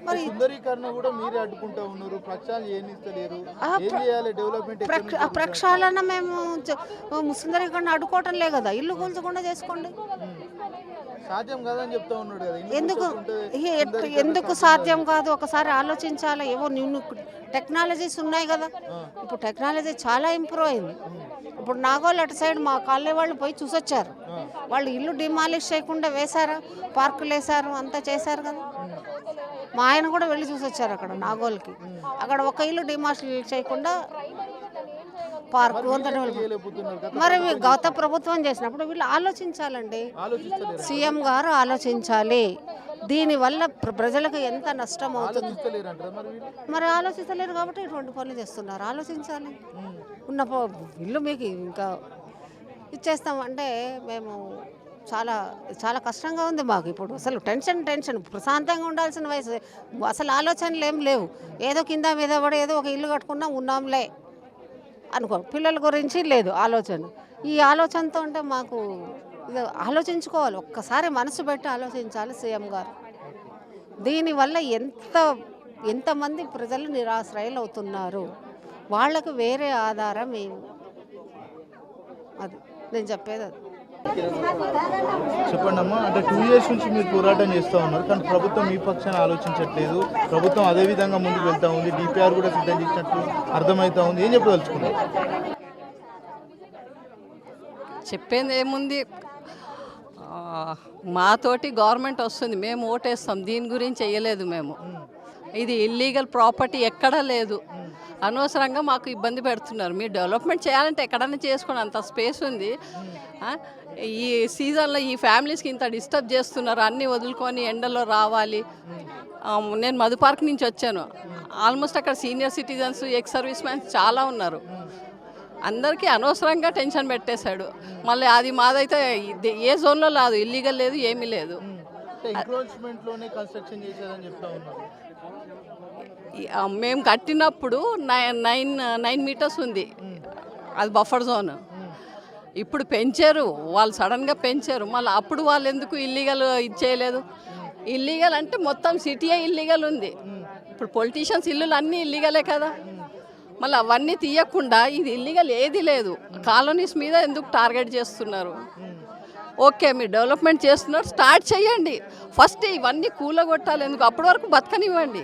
మరి సుందరీకరణ కూడా మీరే అడ్డుకుంటా ఉన్నారు, ప్రక్షాళన ఏనిస్తలేరు, ఏం చేయాలి డెవలప్మెంట్? ప్రక్షాళన మేము సుందరీకరణ అడ్డుకోవటంలే కదా, ఇల్లు కూల్చకుండా చేసుకోండి. సాధ్యం కాదని చెప్తా ఉన్నాడు కదా. ఎందుకు సాధ్యం కాదు? ఒకసారి ఆలోచించాలి. ఏవో నిన్ను టెక్నాలజీస్ ఉన్నాయి కదా, ఇప్పుడు టెక్నాలజీ చాలా ఇంప్రూవ్ అయింది. ఇప్పుడు నాగోల్ అటు సైడ్ మా కాలనీ వాళ్ళు పోయి చూసొచ్చారు, వాళ్ళు ఇల్లు డిమాలిష్ చేయకుండా వేశారు, పార్కులు వేశారు, అంతా చేశారు కదా. మా ఆయన కూడా వెళ్ళి చూసొచ్చారు అక్కడ నాగోల్కి, అక్కడ ఒక ఇల్లు డిమాలిష్ చేయకుండా పార్కు అంతా. మరి గత ప్రభుత్వం చేసినప్పుడు వీళ్ళు ఆలోచించాలండి, సీఎం గారు ఆలోచించాలి. దీనివల్ల ప్రజలకు ఎంత నష్టం అవుతుంది. మరి ఆలోచించలేరు కాబట్టి ఇటువంటి పనులు చేస్తున్నారు. ఆలోచించాలి. ఉన్న ఇల్లు మీకు ఇంకా ఇచ్చేస్తాం అంటే మేము చాలా కష్టంగా ఉంది మాకు. ఇప్పుడు అసలు టెన్షన్ ప్రశాంతంగా ఉండాల్సిన వయసు, అసలు ఆలోచనలు ఏం లేవు. ఏదో కింద మీద పడి ఏదో ఒక ఇల్లు కట్టుకున్నా ఉన్నాంలే అనుకో, పిల్లల గురించి లేదు ఆలోచన. ఈ ఆలోచనతో అంటే మాకు ఇది ఆలోచించుకోవాలి, ఒక్కసారి మనసు పెట్టి ఆలోచించాలి సీఎం గారు. దీనివల్ల ఎంతమంది ప్రజలు నిరాశ్రయులు అవుతున్నారు, వాళ్ళకు వేరే ఆధారం ఏమి, అది నేను చెప్పేది అది. చెప్పండి అమ్మా, అంటే 2 years నుంచి మీరు పోరాటం చేస్తూ ఉన్నారు, కానీ ప్రభుత్వం మీ పక్షాన ఆలోచించట్లేదు. ప్రభుత్వం అదే విధంగా ముందుకు వెళ్తూ ఉంది, డిపిఆర్ కూడా సిద్ధం చేసినట్లు అర్థమవుతా ఉంది. ఏం చెప్పదలుచుకున్నారు? చెప్పేది ఏముంది, మాతోటి గవర్నమెంట్ వస్తుంది, మేము ఓటేస్తాం, దీని గురించి వేయలేదు మేము. ఇది ఇల్లీగల్ ప్రాపర్టీ ఎక్కడా లేదు, అనవసరంగా మాకు ఇబ్బంది పెడుతున్నారు. మీరు డెవలప్మెంట్ చేయాలంటే ఎక్కడైనా చేసుకోండి, అంత స్పేస్ ఉంది. ఈ సీజన్లో ఈ ఫ్యామిలీస్కి ఇంత డిస్టర్బ్ చేస్తున్నారు, అన్నీ వదులుకొని ఎండలో రావాలి. నేను మధు పార్క్ నుంచి వచ్చాను, ఆల్మోస్ట్ అక్కడ senior citizens, ex service man's చాలా ఉన్నారు. అందరికీ అనవసరంగా టెన్షన్ పెట్టేశాడు. మళ్ళీ అది మాదైతే ఏ జోన్లో లేదు, ఇల్లీగల్ లేదు, ఏమీ లేదు. మేము కట్టినప్పుడు 9 meters ఉంది, అది బఫర్ జోన్. ఇప్పుడు పెంచారు వాళ్ళు, సడన్గా పెంచారు. మళ్ళీ అప్పుడు వాళ్ళు ఎందుకు ఇల్లీగల్ ఇచ్చేయలేదు? ఇల్లీగల్ అంటే మొత్తం సిటీయే ఇల్లీగల్ ఉంది. ఇప్పుడు పొలిటీషియన్స్ ఇల్లులు అన్నీ ఇల్లీగలే కదా, మళ్ళీ అవన్నీ తీయకుండా ఇది ఇల్లీగల్ ఏది లేదు. కాలనీస్ మీద ఎందుకు టార్గెట్ చేస్తున్నారు? ఓకే, మీరు డెవలప్మెంట్ చేస్తున్నారు, స్టార్ట్ చేయండి. ఫస్ట్ ఇవన్నీ కూలగొట్టాలి ఎందుకు? అప్పటి వరకు బతకనివ్వండి.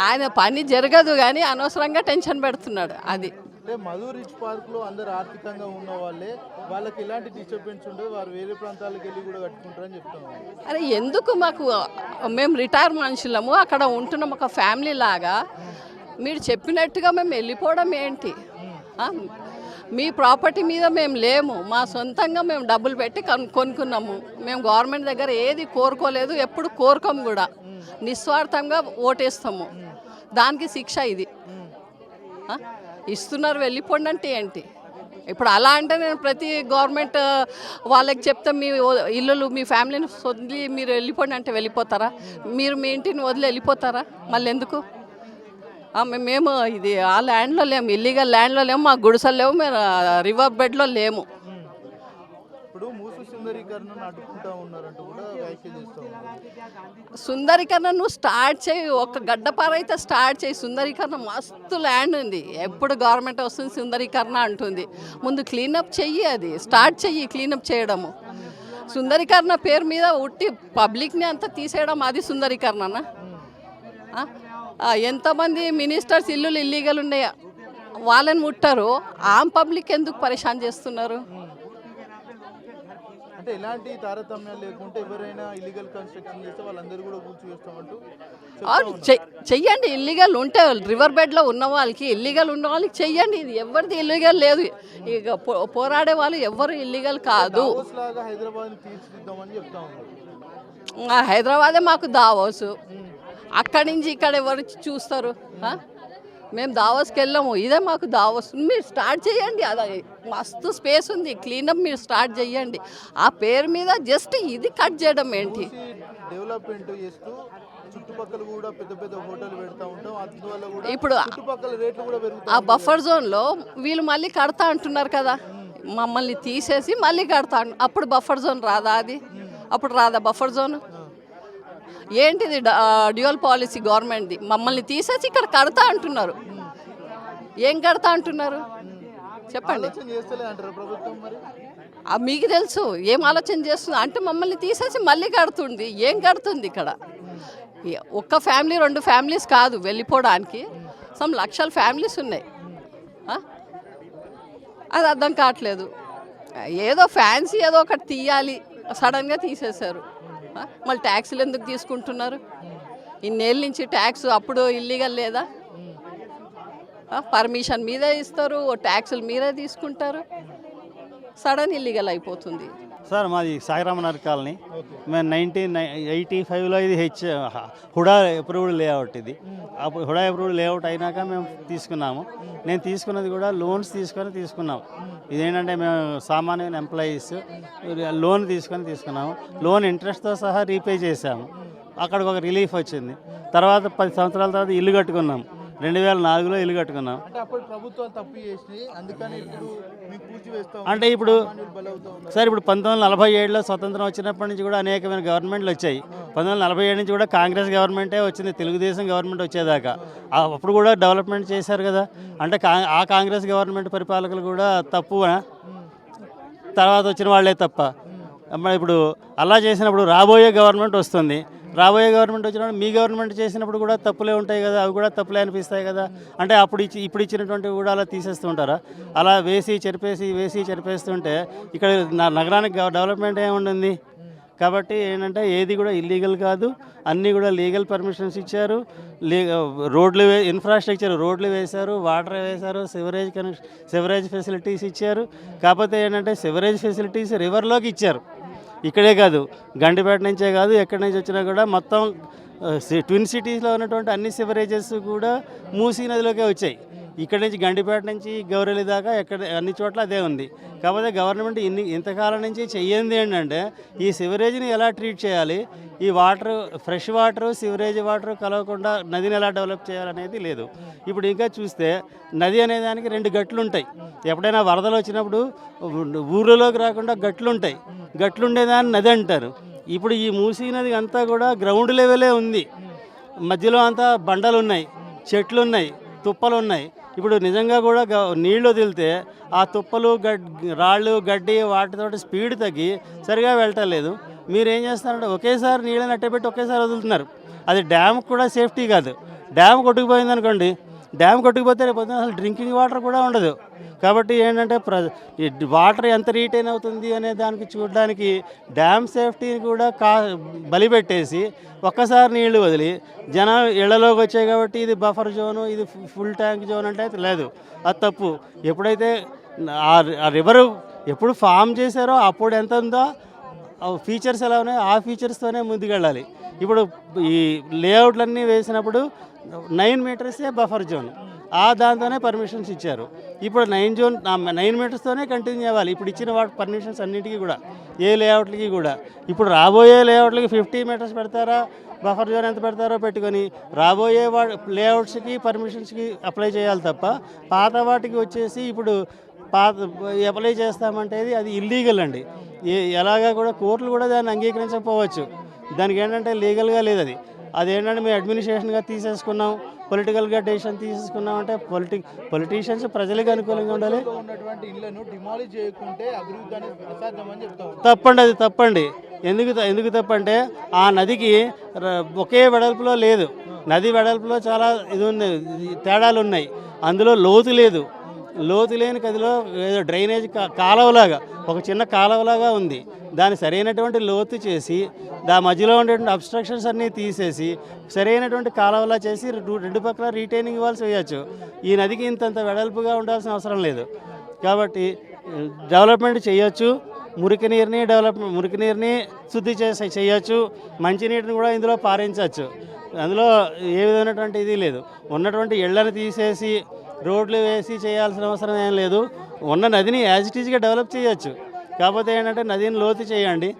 ఆయన పని జరగదు కానీ అనవసరంగా టెన్షన్ పెడుతున్నాడు. అది అంటే మధు రిచ్ పార్క్లో అందరు ఆర్థికంగా ఉన్న వాళ్ళే, వాళ్ళకి ఎలాంటి డిస్టర్బెన్స్ ఉండదు, వారు వేరే ప్రాంతాలకు వెళ్ళి కూడా కట్టుకుంటారని చెప్తాము. అరే ఎందుకు, మాకు మేము రిటైర్ మనుషులము, అక్కడ ఉంటున్నాం ఒక ఫ్యామిలీ లాగా. మీరు చెప్పినట్టుగా మేము వెళ్ళిపోవడం ఏంటి? మీ ప్రాపర్టీ మీద మేము లేము, మా సొంతంగా మేము డబ్బులు పెట్టి కొనుక్కున్నాము. మేము గవర్నమెంట్ దగ్గర ఏది కోరుకోలేదు, ఎప్పుడు కోరుకోము కూడా. నిస్వార్థంగా ఓటేస్తాము, దానికి శిక్ష ఇది. ఇస్తున్నారు వెళ్ళిపోండి అంటే ఏంటి? ఇప్పుడు అలా అంటే నేను ప్రతి గవర్నమెంట్ వాళ్ళకి చెప్తే మీ ఇల్లులు మీ ఫ్యామిలీని వదిలి మీరు వెళ్ళిపోండి అంటే వెళ్ళిపోతారా? మీరు మీ ఇంటిని వదిలి వెళ్ళిపోతారా? మళ్ళీ ఎందుకు? మేము ఇది ఆ ల్యాండ్లో లేము, ఇల్లీగల్ ల్యాండ్లో లేము, మా గుడిసెలు లేవు, మేము రివర్ బెడ్లో లేము. ఇప్పుడు మూసు సుందరీకరణను అడ్డుకుంటా ఉన్నారంటూ కూడా వ్యాఖ్యలు చేస్తూ ఉన్నారు. సుందరీకరణ నువ్వు స్టార్ట్ చేయి, ఒక గడ్డపార అయితే స్టార్ట్ చేయి. సుందరీకరణ మస్తు ల్యాండ్ ఉంది, ఎప్పుడు గవర్నమెంట్ వస్తుంది సుందరీకరణ అంటుంది. ముందు క్లీనప్ చెయ్యి, అది స్టార్ట్ చెయ్యి క్లీనప్ చేయడము. సుందరీకరణ పేరు మీద ఉట్టి పబ్లిక్ని అంతా తీసేయడం, అది సుందరీకరణనా? ఎంతమంది మినిస్టర్స్ ఇల్లులు ఇల్లీగల్ ఉన్నాయా, వాళ్ళని ముట్టారు, ఆమ్ పబ్లిక్ ఎందుకు పరేషాన్ చేస్తున్నారు? అంటే ఎలాంటి తారతమ్యాలు లేకుంటే ఎవరైనా ఇల్లీగల్ కన్స్ట్రక్షన్ చేస్తే వాళ్ళందరూ కూడా కూర్చోవేస్తామంటూ చెయ్యండి. ఇల్లీగల్ ఉంటే రివర్ బెడ్లో ఉన్న వాళ్ళకి, ఇల్లీగల్ ఉన్న వాళ్ళకి చెయ్యండి. ఇది ఎవరిది ఇల్లీగల్ లేదు. ఇక పోరాడే వాళ్ళు ఎవరు ఇల్లీగల్ కాదు. హైదరాబాదే మాకు దావోసు, అక్కడి నుంచి ఇక్కడ ఎవరు చూస్తారు? మేము దావోస్కి వెళ్ళాము, ఇదే మాకు దావోస్. మీరు స్టార్ట్ చేయండి, అది మస్తు స్పేస్ ఉంది, క్లీనప్ మీరు స్టార్ట్ చేయండి. ఆ పేరు మీద జస్ట్ ఇది కట్ చేయడం ఏంటి? డెవలప్మెంట్ చేస్తూ చుట్టుపక్కల కూడా పెద్ద పెద్ద హోటల్ పెడతా ఉంటాం, అందువల్ల కూడా ఇప్పుడు చుట్టుపక్కల రేట్లు కూడా పెరుగుతాయి. ఆ బఫర్ జోన్లో వీళ్ళు మళ్ళీ కడతా అంటున్నారు కదా, మమ్మల్ని తీసేసి మళ్ళీ కడతా. అప్పుడు బఫర్ జోన్ రాదా? అది అప్పుడు రాదా బఫర్ జోన్? ఏంటిది డ్యూయల్ పాలసీ గవర్నమెంట్ది? మమ్మల్ని తీసేసి ఇక్కడ కడతా అంటున్నారు. ఏం కడతా అంటున్నారు చెప్పండి? మీకు తెలుసు ఏం ఆలోచన చేస్తుంది అంటే, మమ్మల్ని తీసేసి మళ్ళీ కడుతుంది. ఏం కడుతుంది ఇక్కడ? ఒక్క ఫ్యామిలీ 2 ఫ్యామిలీస్ కాదు వెళ్ళిపోవడానికి, సమ్ లక్షల ఫ్యామిలీస్ ఉన్నాయి. అది అర్థం కావట్లేదు. ఏదో ఫ్యాన్సీ ఏదో ఒకటి తీయాలి, సడన్గా తీసేశారు. మళ్ళీ ట్యాక్సులు ఎందుకు తీసుకుంటున్నారు? ఇన్నేళ్ళ నుంచి ట్యాక్స్ అప్పుడు ఇల్లీగల్ లేదా? పర్మిషన్ మీదే ఇస్తారు, ట్యాక్సులు మీరే తీసుకుంటారు, సడన్ ఇల్లీగల్ అయిపోతుంది. సార్ మాది సాయిరామనగర్ కాలనీ. మేము 1985లో ఇది హుడా అప్రూవ్డ్ లేఅవుట్. ఇది అప్పుడు హుడా అప్రూవ్డ్ లేఅవుట్ అయినాక మేము తీసుకున్నాము. నేను తీసుకున్నది కూడా లోన్స్ తీసుకున్నాం. ఇదేంటంటే మేము సామాన్యమైన ఎంప్లాయీస్ లోన్ తీసుకున్నాము. లోన్ ఇంట్రెస్ట్తో సహా రీపే చేసాము. అక్కడికి ఒక రిలీఫ్ వచ్చింది. తర్వాత 10 సంవత్సరాల తర్వాత ఇల్లు కట్టుకున్నాం. 2004లో ఇల్లు కట్టుకున్నాం. అంటే అప్పుడు ప్రభుత్వాలు తప్పు చేసినాయి, అందుకని ఇప్పుడు మీకు కూల్చివేస్తాం అంటే ఇప్పుడు బలవుతా ఉన్నారు. సార్ ఇప్పుడు 1947లో స్వతంత్రం వచ్చినప్పటి నుంచి కూడా అనేకమైన గవర్నమెంట్లు వచ్చాయి. 1947 నుంచి కూడా కాంగ్రెస్ గవర్నమెంటే వచ్చింది, తెలుగుదేశం గవర్నమెంట్ వచ్చేదాకా. అప్పుడు కూడా డెవలప్మెంట్ చేశారు కదా. అంటే ఆ కాంగ్రెస్ గవర్నమెంట్ పరిపాలకులు కూడా తప్పు, తర్వాత వచ్చిన వాళ్ళే తప్ప. మరి ఇప్పుడు అలా చేసినప్పుడు రాబోయే గవర్నమెంట్ వస్తుంది, రాబోయే గవర్నమెంట్ వచ్చినప్పుడు మీ గవర్నమెంట్ చేసినప్పుడు కూడా తప్పులే ఉంటాయి కదా, అవి కూడా తప్పులే అనిపిస్తాయి కదా. అంటే ఇప్పుడు ఇచ్చినటువంటివి కూడా అలా తీసేస్తూ ఉంటారా? అలా వేసి చెరిపేస్తుంటే ఇక్కడ నగరానికి డెవలప్మెంట్ ఏముంటుంది? కాబట్టి ఏంటంటే ఏది కూడా ఇల్లీగల్ కాదు, అన్నీ కూడా లీగల్ పర్మిషన్స్ ఇచ్చారు. రోడ్లు ఇన్ఫ్రాస్ట్రక్చర్ రోడ్లు వేశారు, వాటర్ వేశారు, సివరేజ్ ఫెసిలిటీస్ ఇచ్చారు. కాకపోతే ఏంటంటే సివరేజ్ ఫెసిలిటీస్ రివర్లోకి ఇచ్చారు. ఇక్కడే కాదు, గండిపేట నుంచే కాదు, ఎక్కడి నుంచి వచ్చినా కూడా మొత్తం ట్విన్ సిటీస్లో ఉన్నటువంటి అన్ని సివరేజెస్ కూడా మూసీ నదిలోకే వచ్చాయి. ఇక్కడ నుంచి గండిపేట నుంచి గౌరెల్లి దాకా ఎక్కడ అన్ని చోట్ల అదే ఉంది. కాకపోతే గవర్నమెంట్ ఇంతకాలం నుంచి చెయ్యింది ఏంటంటే ఈ సివరేజ్ని ఎలా ట్రీట్ చేయాలి, ఈ water fresh water sewerage water కలవకుండా నదిని ఎలా డెవలప్ చేయాలనేది లేదు. ఇప్పుడు ఇంకా చూస్తే నది అనే దానికి 2 గట్లు ఉంటాయి. ఎప్పుడైనా వరదలు వచ్చినప్పుడు ఊళ్ళలోకి రాకుండా గట్లు ఉంటాయి, గట్లు ఉండేదాన్ని నది అంటారు. ఇప్పుడు ఈ మూసీ నది అంతా కూడా గ్రౌండ్ లెవెలే ఉంది, మధ్యలో అంతా బండలు ఉన్నాయి, చెట్లు ఉన్నాయి, తుప్పలు ఉన్నాయి. ఇప్పుడు నిజంగా కూడా నీళ్ళు వదిలితే ఆ తుప్పలు రాళ్ళు గడ్డి వాటితో స్పీడ్ తగ్గి సరిగా వెళ్ళటలేదు. మీరు ఏం చేస్తారంటే ఒకేసారి నీళ్ళని అట్టబెట్టి ఒకేసారి వదులుతున్నారు. అది డ్యామ్ కూడా సేఫ్టీ కాదు. డ్యామ్ కొట్టుకుపోయింది అనుకోండి, డ్యామ్ కొట్టుకుపోతే రేపు అసలు డ్రింకింగ్ వాటర్ కూడా ఉండదు. కాబట్టి ఏంటంటే వాటర్ ఎంత రీటైన్ అవుతుంది అనే దానికి చూడడానికి డ్యామ్ సేఫ్టీని కూడా బలిపెట్టేసి ఒక్కసారి నీళ్లు వదిలి జనం ఇళ్లలోకి వచ్చాయి కాబట్టి ఇది బఫర్ జోను, ఇది ఫుల్ ట్యాంక్ జోన్ అంటే లేదు, అది తప్పు. ఎప్పుడైతే ఆ రివర్ ఎప్పుడు ఫామ్ చేశారో అప్పుడు ఎంత ఉందో ఫీచర్స్ ఎలా ఉన్నాయో ఆ ఫీచర్స్తోనే ముందుకెళ్ళాలి. ఇప్పుడు ఈ లేఅవుట్లన్నీ వేసినప్పుడు 9 మీటర్సే బఫర్ జోన్, దాంతోనే పర్మిషన్స్ ఇచ్చారు. ఇప్పుడు 9 మీటర్స్తోనే కంటిన్యూ అవ్వాలి. ఇప్పుడు ఇచ్చిన పర్మిషన్స్ అన్నిటికీ కూడా ఏ లేఅవుట్లకి కూడా. ఇప్పుడు రాబోయే లేఅవుట్లకి 50 మీటర్స్ పెడతారా, బఫర్ జోన్ ఎంత పెడతారో పెట్టుకొని రాబోయే లేఅవుట్స్కి పర్మిషన్స్కి అప్లై చేయాలి తప్ప పాత వాటికి వచ్చేసి ఇప్పుడు అప్లై చేస్తామంటే అది ఇల్లీగల్ అండి. ఎలాగా కూడా కోర్టులు కూడా దాన్ని అంగీకరించకపోవచ్చు. దానికి ఏంటంటే లీగల్గా లేదు. అదేంటంటే మేము అడ్మినిస్ట్రేషన్గా తీసేసుకున్నాం, పొలిటికల్గా డెసిషన్ తీసేసుకున్నాం అంటే పొలిటీషియన్స్ ప్రజలకు అనుకూలంగా ఉండాలి. తప్పండి, అది తప్పండి. ఎందుకు తప్పంటే ఆ నదికి ఒకే వెడల్పులో లేదు, నది వెడల్పులో చాలా తేడాలు ఉన్నాయి. అందులో లోతు లేని గదిలో ఏదో డ్రైనేజ్ కాలువలాగా ఒక చిన్న కాలువలాగా ఉంది. దాన్ని సరైనటువంటి లోతు చేసి మధ్యలో ఉండేటువంటి అబ్స్ట్రక్షన్స్ అన్నీ తీసేసి సరైనటువంటి కాలువలా చేసి 2 పక్కల రీటైనింగ్ వాల్స్ వేయచ్చు. ఈ నదికి ఇంతంత వెడల్పుగా ఉండాల్సిన అవసరం లేదు. కాబట్టి డెవలప్మెంట్ చేయొచ్చు, మురికి నీరుని శుద్ధి చేయొచ్చు, మంచినీటిని కూడా ఇందులో పారించవచ్చు. అందులో ఏ విధమైనటువంటి ఇది లేదు. ఉన్నటువంటి ఇళ్లను తీసేసి రోడ్లు వేసి చేయాల్సిన అవసరం ఏం లేదు. ఉన్న నదిని యాజ్ ఇట్ ఈజ్గా డెవలప్ చేయొచ్చు. కాకపోతే ఏంటంటే నదిని లోతు చేయండి.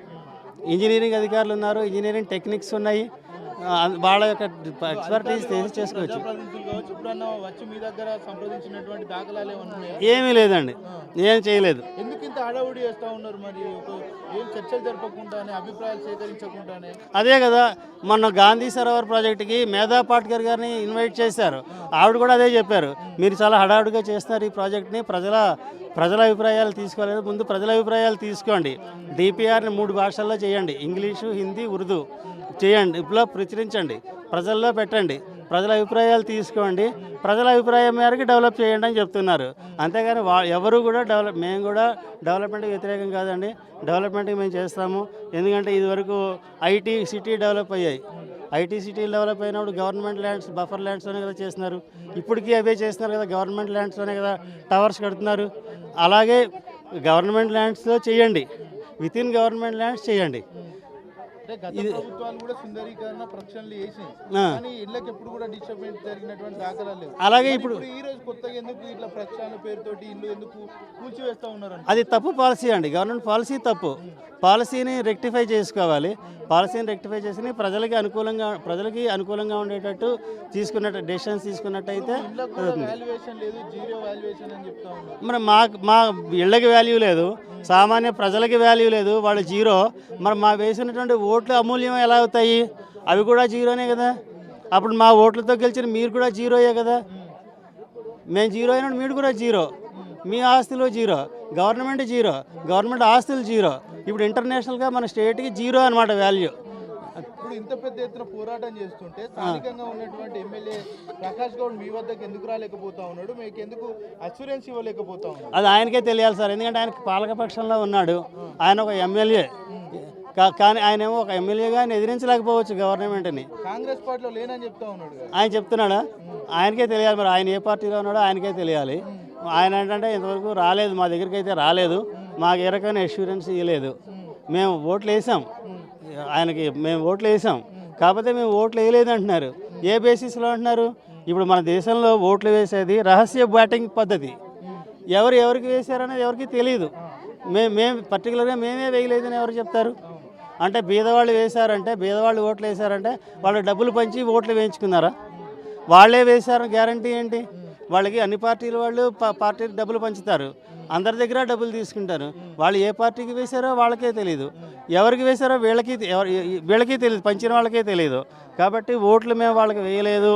ఇంజనీరింగ్ అధికారులు ఉన్నారు, ఇంజనీరింగ్ టెక్నిక్స్ ఉన్నాయి, వాళ్ళ యొక్క ఎక్స్పర్టీస్ చేసుకోవచ్చు. ఏమీ లేదండి, ఏం చేయలేదు. అదే కదా మొన్న గాంధీ సరోవర్ ప్రాజెక్టుకి మేధా పాట్కర్ గారిని ఇన్వైట్ చేశారు. ఆవిడ కూడా అదే చెప్పారు, మీరు చాలా హడావుడిగా చేస్తున్నారు ఈ ప్రాజెక్ట్ని, ప్రజల అభిప్రాయాలు తీసుకోలేదు, ముందు ప్రజల అభిప్రాయాలు తీసుకోండి. డిపిఆర్ని 3 భాషల్లో చేయండి, ఇంగ్లీషు, హిందీ, ఉర్దూ చేయండి, ఇప్పుడు ప్రచురించండి, ప్రజల్లో పెట్టండి, ప్రజల అభిప్రాయాలు తీసుకోండి, ప్రజల అభిప్రాయం మేరకు డెవలప్ చేయండి అని చెప్తున్నారు. అంతేగాని ఎవరు కూడా మేము కూడా డెవలప్మెంట్కి వ్యతిరేకం కాదండి. డెవలప్మెంట్కి మేము చేస్తాము. ఎందుకంటే ఇదివరకు ఐటీ సిటీ డెవలప్ అయ్యాయి. ఐటీ సిటీలు డెవలప్ అయినప్పుడు గవర్నమెంట్ ల్యాండ్స్ బఫర్ ల్యాండ్స్తోనే కదా చేస్తున్నారు. ఇప్పటికీ అవే చేస్తున్నారు కదా, గవర్నమెంట్ ల్యాండ్స్తోనే కదా టవర్స్ కడుతున్నారు. అలాగే గవర్నమెంట్ ల్యాండ్స్లో చేయండి, విత్ ఇన్ గవర్నమెంట్ ల్యాండ్స్ చేయండి. అంటే గత ఇది ప్రభుత్వాలు కూడా సుందరీకరణ ప్రక్షాళనలు చేసి ఆ. కానీ ఇళ్ళకి ఎప్పుడు కూడా డిస్టర్బెన్స్ జరిగినటువంటి దాఖలాలు లేవు. అలాగే మరి ఇప్పుడు ఈ రోజు కొత్తగా ఎందుకు ఇట్లా ప్రక్షాళన పేరుతోటి ఇల్లు ఎందుకు కూల్చివేస్తా ఉన్నారు? అది తప్పు పాలసీ అండి, గవర్నమెంట్ పాలసీ తప్పు. పాలసీని రెక్టిఫై చేసుకోవాలి. పాలసీని రెక్టిఫై చేసి ప్రజలకి అనుకూలంగా ఉండేటట్టు డెసిషన్స్ తీసుకున్నట్టయితే వాల్యుయేషన్ లేదు, జీరో వాల్యుయేషన్ అని చెప్తా ఉన్నారు. మరి మా ఇళ్ళకి వాల్యూ లేదు, సామాన్య ప్రజలకి వాల్యూ లేదు, వాళ్ళు జీరో. మరి మా వేసినటువంటి ఓట్లు అమూల్యం ఎలా అవుతాయి? అవి కూడా జీరోనే కదా. అప్పుడు మా ఓట్లతో గెలిచిన మీరు కూడా జీరోయే కదా. మేము జీరో అయినప్పుడు మీరు కూడా జీరో, మీ ఆస్తులు జీరో, గవర్నమెంట్ జీరో, గవర్నమెంట్ ఆస్తులు జీరో. ఇప్పుడు ఇంటర్నేషనల్గా మన స్టేట్కి జీరో అనమాట వాల్యూ. ఇప్పుడు ఇంత పెద్ద ఎత్తున పోరాటం చేస్తుంటే స్థానికంగా ఉన్నటువంటి ఎమ్మెల్యే ప్రకాష్ గౌడ్ మీ వద్దకు ఎందుకు రాలేకపోతా ఉన్నాడు? మీకు ఎందుకు అష్యూరెన్స్ ఇవ్వలేకపోతా ఉన్నాడు? అది ఆయనకే తెలియాలి సార్, ఎందుకంటే ఆయన పాలకపక్షంలో ఉన్నాడు. ఆయన ఒక ఎమ్మెల్యే కానీ ఆయన ఏమో ఒక ఎమ్మెల్యేగా ఆయన ఎదిరించలేకపోవచ్చు గవర్నమెంట్ని. కాంగ్రెస్ పార్టీలో లేనని చెప్తా ఉన్నాడు కదా. ఆయన చెప్తున్నాడా? ఆయనకే తెలియాలి. మరి ఆయన ఏ పార్టీలో ఉన్నాడో ఆయనకే తెలియాలి. ఆయన ఏంటంటే ఇంతవరకు రాలేదు, మా దగ్గరికి అయితే రాలేదు, మాకు ఏ రకమైన అష్యూరెన్స్ ఇవ్వలేదు. మేము ఓట్లు వేసాం ఆయనకి, మేము ఓట్లు వేసాం, కాకపోతే మేము ఓట్లు వేయలేదు అంటున్నారు. ఏ బేసిస్లో అంటున్నారు? ఇప్పుడు మన దేశంలో ఓట్లు వేసేది రహస్య బ్యాటింగ్ పద్ధతి. ఎవరికి వేశారనేది ఎవరికి తెలియదు. మేము పర్టికులర్గా మేమే వేయలేదని ఎవరు చెప్తారు? అంటే బీదవాళ్ళు వేశారంటే, బీదవాళ్ళు ఓట్లు వేశారంటే వాళ్ళు డబ్బులు పంచి ఓట్లు వేయించుకున్నారా? వాళ్ళే వేశారని గ్యారంటీ ఏంటి? వాళ్ళకి అన్ని పార్టీల వాళ్ళు పార్టీ డబ్బులు పంచుతారు, అందరి దగ్గర డబ్బులు తీసుకుంటారు. వాళ్ళు ఏ పార్టీకి వేశారో వాళ్ళకే తెలియదు, ఎవరికి వేశారో వీళ్ళకి తెలియదు, పంచిన వాళ్ళకే తెలియదు. కాబట్టి ఓట్లు మేము వాళ్ళకి వేయలేదు,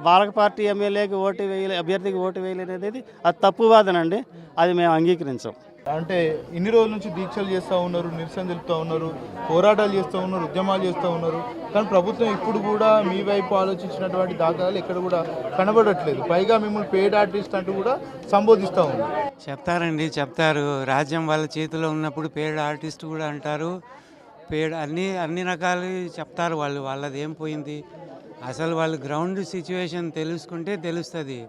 వాళ్ళకి పార్టీ ఎమ్మెల్యేకి ఓటు వేయలేదు, అభ్యర్థికి ఓటు వేయలేదు అనేది అది తప్పు వాదనండి. అది మేము అంగీకరించాం. అంటే ఇన్ని రోజుల నుంచి దీక్షలు చేస్తూ ఉన్నారు, నిరసన తెలుపుతూ ఉన్నారు, పోరాటాలు చేస్తూ ఉన్నారు, ఉద్యమాలు చేస్తూ ఉన్నారు. కానీ ప్రభుత్వం ఇప్పుడు కూడా మీ వైపు ఆలోచించినటువంటి దాఖలాలు ఎక్కడ కూడా కనబడట్లేదు. పైగా మిమ్మల్ని పేడ్ ఆర్టిస్ట్ అంటూ కూడా సంబోధిస్తూ ఉన్నారు. చెప్తారు. రాజ్యం వాళ్ళ చేతిలో ఉన్నప్పుడు పేడ్ ఆర్టిస్ట్ కూడా అంటారు. అన్ని రకాలు చెప్తారు. వాళ్ళది ఏం పోయింది? అసలు వాళ్ళు గ్రౌండ్ సిచ్యువేషన్ తెలుసుకుంటే తెలుస్తుంది.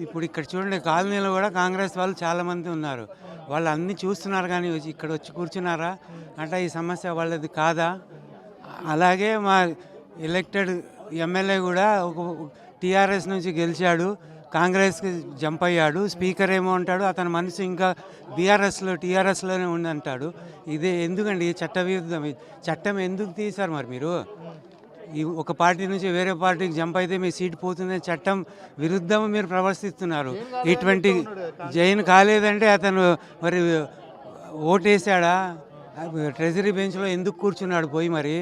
ఇప్పుడు ఇక్కడ చూడండి, కాలనీలో కూడా కాంగ్రెస్ వాళ్ళు చాలామంది ఉన్నారు. వాళ్ళు అన్నీ చూస్తున్నారు కానీ ఇక్కడ వచ్చి కూర్చున్నారా అంటే ఈ సమస్య వాళ్ళది కాదా? అలాగే మా ఎలక్టెడ్ ఎమ్మెల్యే కూడా ఒక టీఆర్ఎస్ నుంచి గెలిచాడు, కాంగ్రెస్కి జంప్ అయ్యాడు. స్పీకర్ ఏమో అంటాడు, అతని మనసు ఇంకా టీఆర్ఎస్లోనే ఉందంటాడు. ఇదే ఎందుకండి చట్ట విరుద్ధం? చట్టం ఎందుకు తీశారు మరి మీరు? ఈ ఒక పార్టీ నుంచి వేరే పార్టీకి జంప్ అయితే మీ సీట్ పోతుందని చట్టం విరుద్ధం మీరు ప్రవర్తిస్తున్నారు. ఇటువంటి జైన్ కాలేదంటే అతను మరి ఓటేసాడా? ట్రెజరీ బెంచ్లో ఎందుకు కూర్చున్నాడు పోయి? మరి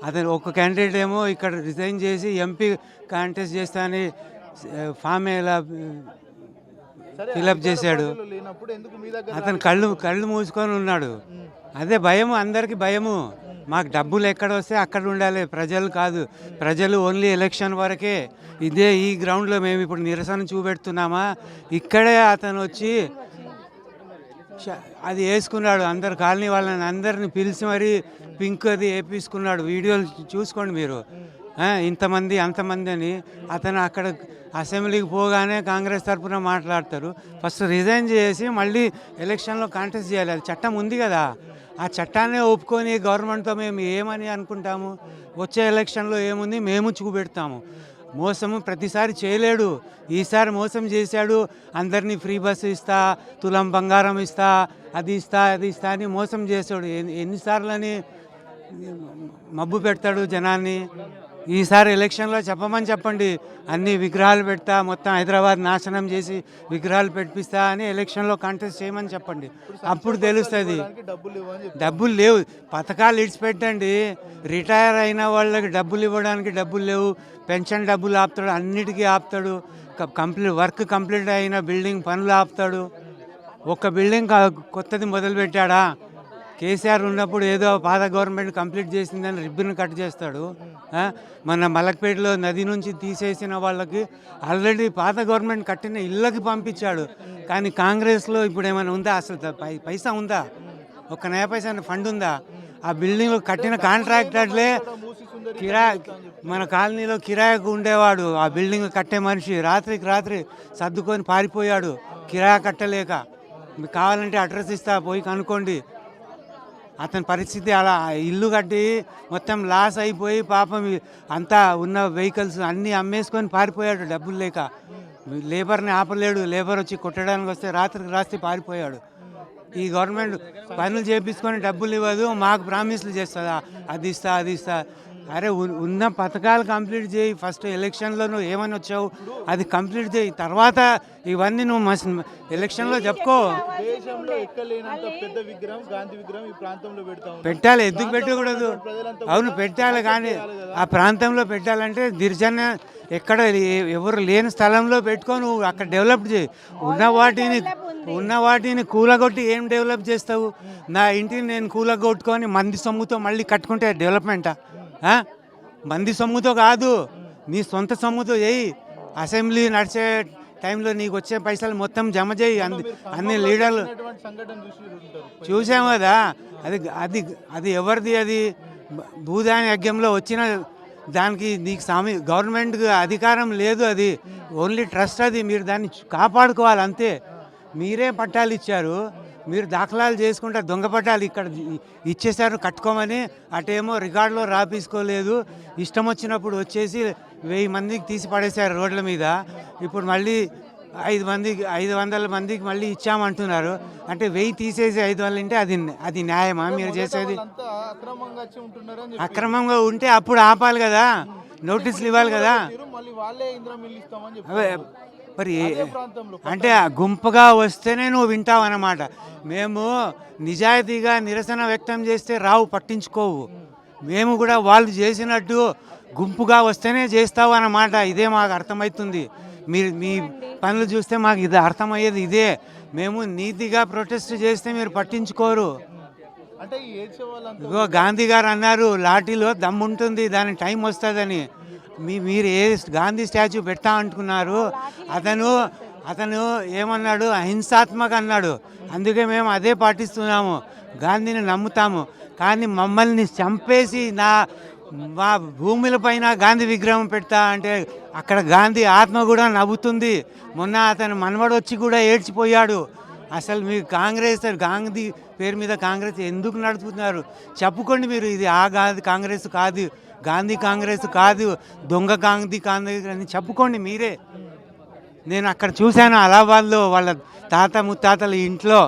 అతను ఒక క్యాండిడేట్ ఏమో ఇక్కడ రిజైన్ చేసి ఎంపీ కాంటెస్ట్ చేస్తా అని ఫామ్ ఎలా ఫిలప్ చేశాడు? అతను కళ్ళు మూసుకొని ఉన్నాడు. అదే భయము, అందరికీ భయము. మాకు డబ్బులు ఎక్కడ వస్తే అక్కడ ఉండాలి, ప్రజలు కాదు. ప్రజలు ఓన్లీ ఎలక్షన్ వరకే. ఈ గ్రౌండ్లో మేము ఇప్పుడు నిరసన చూపెడుతున్నామా, ఇక్కడే అతను వచ్చి అది వేసుకున్నాడు. అందరు కాలనీ వాళ్ళని అందరిని పిలిచి మరీ పింక్ అది వేపించుకున్నాడు. వీడియోలు చూసుకోండి మీరు. ఇంతమంది అంతమంది అని. అతను అక్కడ అసెంబ్లీకి పోగానే కాంగ్రెస్ తరఫున మాట్లాడతారు. ఫస్ట్ రిజైన్ చేసి మళ్ళీ ఎలక్షన్లో కాంటెస్ట్ చేయాలి. అది చట్టం ఉంది కదా. ఆ చట్టాన్ని ఒప్పుకొని గవర్నమెంట్తో మేము ఏమని అనుకుంటాము? వచ్చే ఎలక్షన్లో ఏముంది మేము చూపెడతాము. మోసము ప్రతిసారి చేయలేడు, ఈసారి మోసం చేశాడు. అందరినీ ఫ్రీ బస్సు ఇస్తా, తులం బంగారం ఇస్తా, అది ఇస్తా అని మోసం చేశాడు. ఎన్నిసార్లని మబ్బు పెడతాడు జనాన్ని. ఈసారి ఎలక్షన్లో చెప్పండి, అన్ని విగ్రహాలు పెడతా, మొత్తం హైదరాబాద్ నాశనం చేసి విగ్రహాలు పెట్టిస్తా అని ఎలక్షన్లో కాంటెస్ట్ చేయమని చెప్పండి. అప్పుడు తెలుస్తుంది. డబ్బులు లేవు, పథకాలు ఇడిచిపెట్టండి. రిటైర్ అయిన వాళ్ళకి డబ్బులు ఇవ్వడానికి డబ్బులు లేవు, పెన్షన్ డబ్బులు ఆపుతాడు, అన్నిటికీ ఆపుతాడు. వర్క్ కంప్లీట్ అయిన బిల్డింగ్ పనులు ఆపుతాడు. ఒక్క బిల్డింగ్ కొత్తది మొదలుపెట్టాడా? కేసీఆర్ ఉన్నప్పుడు ఏదో పాత గవర్నమెంట్ కంప్లీట్ చేసిందని రిబ్బన్ కట్ చేస్తాడు. మన మలక్పేటలో నది నుంచి తీసేసిన వాళ్ళకి ఆల్రెడీ పాత గవర్నమెంట్ కట్టిన ఇళ్ళకి పంపించాడు. కానీ కాంగ్రెస్లో ఇప్పుడు ఏమైనా ఉందా? అసలు పైసా ఉందా? ఒక నయా పైసా ఫండ్ ఉందా? ఆ బిల్డింగ్ కట్టిన కాంట్రాక్టర్లే మన కాలనీలో కిరాయికు ఉండేవాడు. ఆ బిల్డింగ్ కట్టే మనిషి రాత్రికి రాత్రి సర్దుకొని పారిపోయాడు కిరాయి కట్టలేక. మీకు కావాలంటే అడ్రస్ ఇస్తా, పోయి కనుక్కోండి. అతని పరిస్థితి అలా ఇల్లు కట్టి మొత్తం లాస్ అయిపోయి పాపం అంతా ఉన్న వెహికల్స్ అన్నీ అమ్మేసుకొని పారిపోయాడు డబ్బులు లేక. లేబర్ని ఆపలేడు, లేబర్ వచ్చి కొట్టడానికి వస్తే రాత్రికి రాత్రి పారిపోయాడు. ఈ గవర్నమెంట్ పనులు చేపించుకొని డబ్బులు ఇవ్వదు, మాకు ప్రామిస్లు చేస్తుందా, అది ఇస్తా. అరే ఉన్న పథకాలు కంప్లీట్ చేయి. ఫస్ట్ ఎలక్షన్లో నువ్వు ఏమని వచ్చావు అది కంప్లీట్ చేయి, తర్వాత ఇవన్నీ నువ్వు ఎలక్షన్లో చెప్పుకో. దేశంలో ఎక్కలేనంత పెద్ద విగ్రహం గాంధీ విగ్రహం ఈ ప్రాంతంలో పెట్టాలి. ఎందుకు పెట్టకూడదు? అవును పెట్టాలి, కానీ ఆ ప్రాంతంలో పెట్టాలంటే గిరిజన ఎక్కడ ఎవరు లేని స్థలంలో పెట్టుకో, నువ్వు అక్కడ డెవలప్ చేయి. ఉన్న వాటిని కూలగొట్టి ఏం డెవలప్ చేస్తావు? నా ఇంటిని నేను కూలగొట్టుకొని మంది సొమ్ముతో మళ్ళీ కట్టుకుంటే డెవలప్మెంటా? మంది సొమ్ముతో కాదు, నీ సొంత సొమ్ముతో చేయి. అసెంబ్లీ నడిచే టైంలో నీకు వచ్చే పైసలు మొత్తం జమ చేయి. అన్ని లీడర్లు చూసాము కదా. అది ఎవరిది? అది భూదాని యజ్ఞంలో వచ్చిన దానికి నీకు గవర్నమెంట్ అధికారం లేదు. అది ఓన్లీ ట్రస్ట్. అది మీరు దాన్ని కాపాడుకోవాలి అంతే. మీరే పట్టాలు ఇచ్చారు, మీరు దాఖలాలు చేసుకుంటే దొంగ పట్టాలు ఇక్కడ ఇచ్చేసారు కట్టుకోమని. అటేమో రికార్డులో రాపీసుకోలేదు, ఇష్టం వచ్చినప్పుడు వచ్చేసి 1000 మందికి తీసి పడేశారు రోడ్ల మీద. ఇప్పుడు మళ్ళీ 500 మందికి మళ్ళీ ఇచ్చామంటున్నారు. అంటే 1000 తీసేసి 500 అంటే అది న్యాయమా మీరు చేసేది? అక్రమంగా ఉంటే అప్పుడు ఆపాలి కదా, నోటీసులు ఇవ్వాలి కదా. మరి అంటే గుంపుగా వస్తేనే నువ్వు వింటావు అన్నమాట. మేము నిజాయితీగా నిరసన వ్యక్తం చేస్తే రావు, పట్టించుకోవు. మేము కూడా వాళ్ళు చేసినట్టు గుంపుగా వస్తేనే చేస్తావు అన్నమాట. ఇదే మాకు అర్థమవుతుంది. మీ పనులు చూస్తే మాకు ఇది అర్థమయ్యేది ఇదే. మేము నీతిగా ప్రొటెస్ట్ చేస్తే మీరు పట్టించుకోరు. ఇగో గాంధీ గారు అన్నారు లాఠీలో దమ్ముంటుంది, దానికి టైం వస్తుందని. మీరు ఏ గాంధీ స్టాచ్యూ పెడతా అనుకున్నారు? అతను ఏమన్నాడు? అహింసాత్మక అన్నాడు. అందుకే మేము అదే పాటిస్తున్నాము, గాంధీని నమ్ముతాము. కానీ మమ్మల్ని చంపేసి మా భూముల పైన గాంధీ విగ్రహం పెడతా అంటే అక్కడ గాంధీ ఆత్మ కూడా నవ్వుతుంది. మొన్న అతను మనవడు వచ్చి కూడా ఏడ్చిపోయాడు. అసలు మీరు గాంధీ పేరు మీద కాంగ్రెస్ ఎందుకు నడుపుతున్నారు? చెప్పుకోండి మీరు. ఇది ఆ కాంగ్రెస్ కాదు, గాంధీ కాంగ్రెస్ కాదు, దొంగ గాంధీ కాంగ్రెస్ అని చెప్పుకోండి మీరే. నేను అక్కడ చూశాను అలహాబాద్లో వాళ్ళ తాత ముత్తాతల ఇంట్లో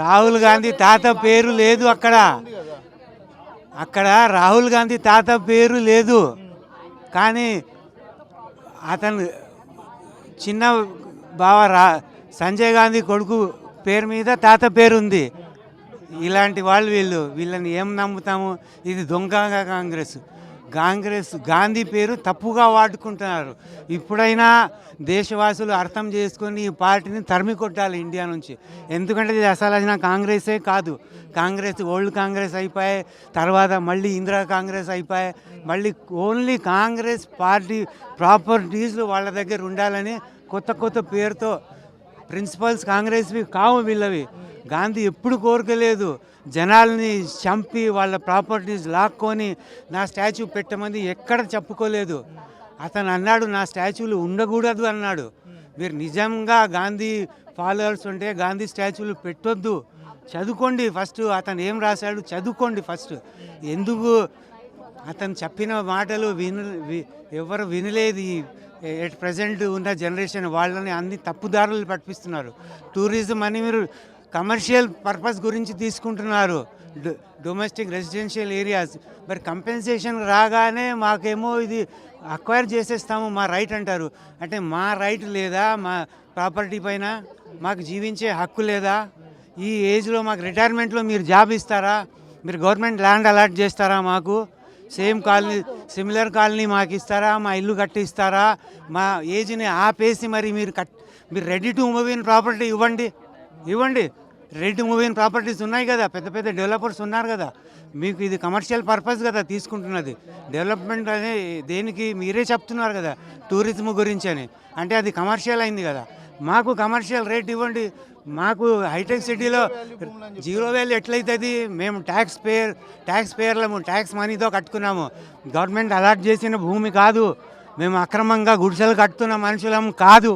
రాహుల్ గాంధీ తాత పేరు లేదు. అక్కడ రాహుల్ గాంధీ తాత పేరు లేదు, కానీ అతను చిన్న బావ సంజయ్ గాంధీ కొడుకు పేరు మీద తాత పేరు ఉంది. ఇలాంటి వీళ్ళని ఏం నమ్ముతాము? ఇది దొంగ కాంగ్రెస్ గాంధీ పేరు తప్పుగా వాడుకుంటున్నారు. ఇప్పుడైనా దేశవాసులు అర్థం చేసుకొని ఈ పార్టీని తరిమి కొట్టాలి ఇండియా నుంచి. ఎందుకంటే ఇది అసలు కాంగ్రెసే కాదు. కాంగ్రెస్ ఓల్డ్ కాంగ్రెస్ అయిపోయాయి, తర్వాత మళ్ళీ ఇందిరా కాంగ్రెస్ అయిపోయాయి. మళ్ళీ ఓన్లీ కాంగ్రెస్ పార్టీ ప్రాపర్టీస్లు వాళ్ళ దగ్గర ఉండాలని కొత్త పేరుతో ప్రిన్సిపల్స్ కాంగ్రెస్వి కావు వీళ్ళవి. గాంధీ ఎప్పుడు కోరుకోలేదు జనాల్ని చంపి వాళ్ళ ప్రాపర్టీస్ లాక్కొని నా స్టాచ్యూ పెట్టమని ఎక్కడ చెప్పుకోలేదు. అతను అన్నాడు నా స్టాచ్యూలు ఉండకూడదు అన్నాడు. మీరు నిజంగా గాంధీ ఫాలోవర్స్ ఉంటే గాంధీ స్టాచ్యూలు పెట్టొద్దు. చదువుకోండి ఫస్ట్, అతను ఏం రాశాడు చదువుకోండి ఫస్ట్. ఎందుకు అతను చెప్పిన మాటలు ఎవరు వినలేదు. ఎట్ ప్రజెంట్ ఉన్న జనరేషన్ వాళ్ళని అన్ని తప్పుదారులు పట్టిస్తున్నారు. టూరిజం అని మీరు కమర్షియల్ పర్పస్ గురించి తీసుకుంటున్నారు, డొమెస్టిక్ రెసిడెన్షియల్ ఏరియాస్. మరి కంపెన్సేషన్ రాగానే మాకేమో ఇది అక్వైర్ చేసేస్తాము మా రైట్ అంటారు. అంటే మా రైట్ లేదా? మా ప్రాపర్టీ పైన మాకు జీవించే హక్కు లేదా? ఈ ఏజ్లో మాకు రిటైర్మెంట్లో మీరు జాబ్ ఇస్తారా? మీరు గవర్నమెంట్ ల్యాండ్ అలాట్ చేస్తారా? మాకు సేమ్ కాలనీ సిమిలర్ కాలనీ మాకు ఇస్తారా? మా ఇల్లు కట్టిస్తారా? మా ఏజ్ని ఆపేసి మరి మీరు ready to move in property ఇవ్వండి. Ready to move in properties ఉన్నాయి కదా, పెద్ద డెవలపర్స్ ఉన్నారు కదా. మీకు ఇది కమర్షియల్ పర్పస్ కదా తీసుకుంటున్నది. డెవలప్మెంట్ అనే దేనికి మీరే చెప్తున్నారు కదా టూరిజం గురించి అని. అంటే అది కమర్షియల్ అయింది కదా. మాకు కమర్షియల్ రేట్ ఇవ్వండి. మాకు హైటెక్ సిటీలో 0 వేలు ఎట్లయితుంది? మేము ట్యాక్స్ పేయర్లము, ట్యాక్స్ మనీతో కట్టుకున్నాము. గవర్నమెంట్ అలాట్ చేసిన భూమి కాదు. మేము అక్రమంగా గుడిసెలు కట్టుతున్న మనుషులం కాదు.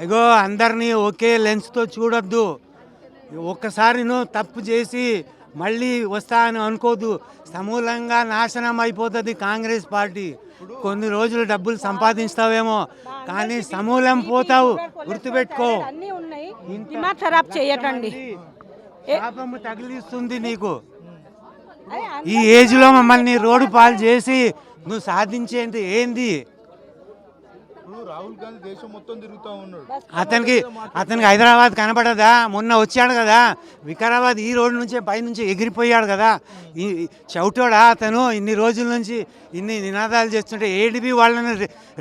అయ్యో అందరినీ ఒకే లెన్స్తో చూడొద్దు. ఒక్కసారి నువ్వు తప్పు చేసి మళ్ళీ వస్తా అని అనుకోదు. సమూలంగా నాశనం అయిపోతుంది కాంగ్రెస్ పార్టీ. కొన్ని రోజులు డబ్బులు సంపాదిస్తావేమో కానీ సమూలం పోతావు, గుర్తుపెట్టుకో. అన్నీ ఉన్నాయి, దిమాగ్ ఖరాబ్ చేయకండి. పాపము తగిలిస్తుంది నీకు. ఈ ఏజ్లో మమ్మల్ని రోడ్డు పాలు చేసి నువ్వు సాధించేది ఏంది? ఇప్పుడు రాహుల్ గాంధీ దేశం మొత్తం తిరుగుతూ ఉన్నాడు. అతనికి హైదరాబాద్ కనపడదా? మొన్న వచ్చాడు కదా వికారాబాద్, ఈ రోడ్డు నుంచే పైనుంచి ఎగిరిపోయాడు కదా. ఈ చౌటోడా అతను? ఇన్ని రోజుల నుంచి ఇన్ని నినాదాలు చేస్తుంటే ఏడిబి వాళ్ళని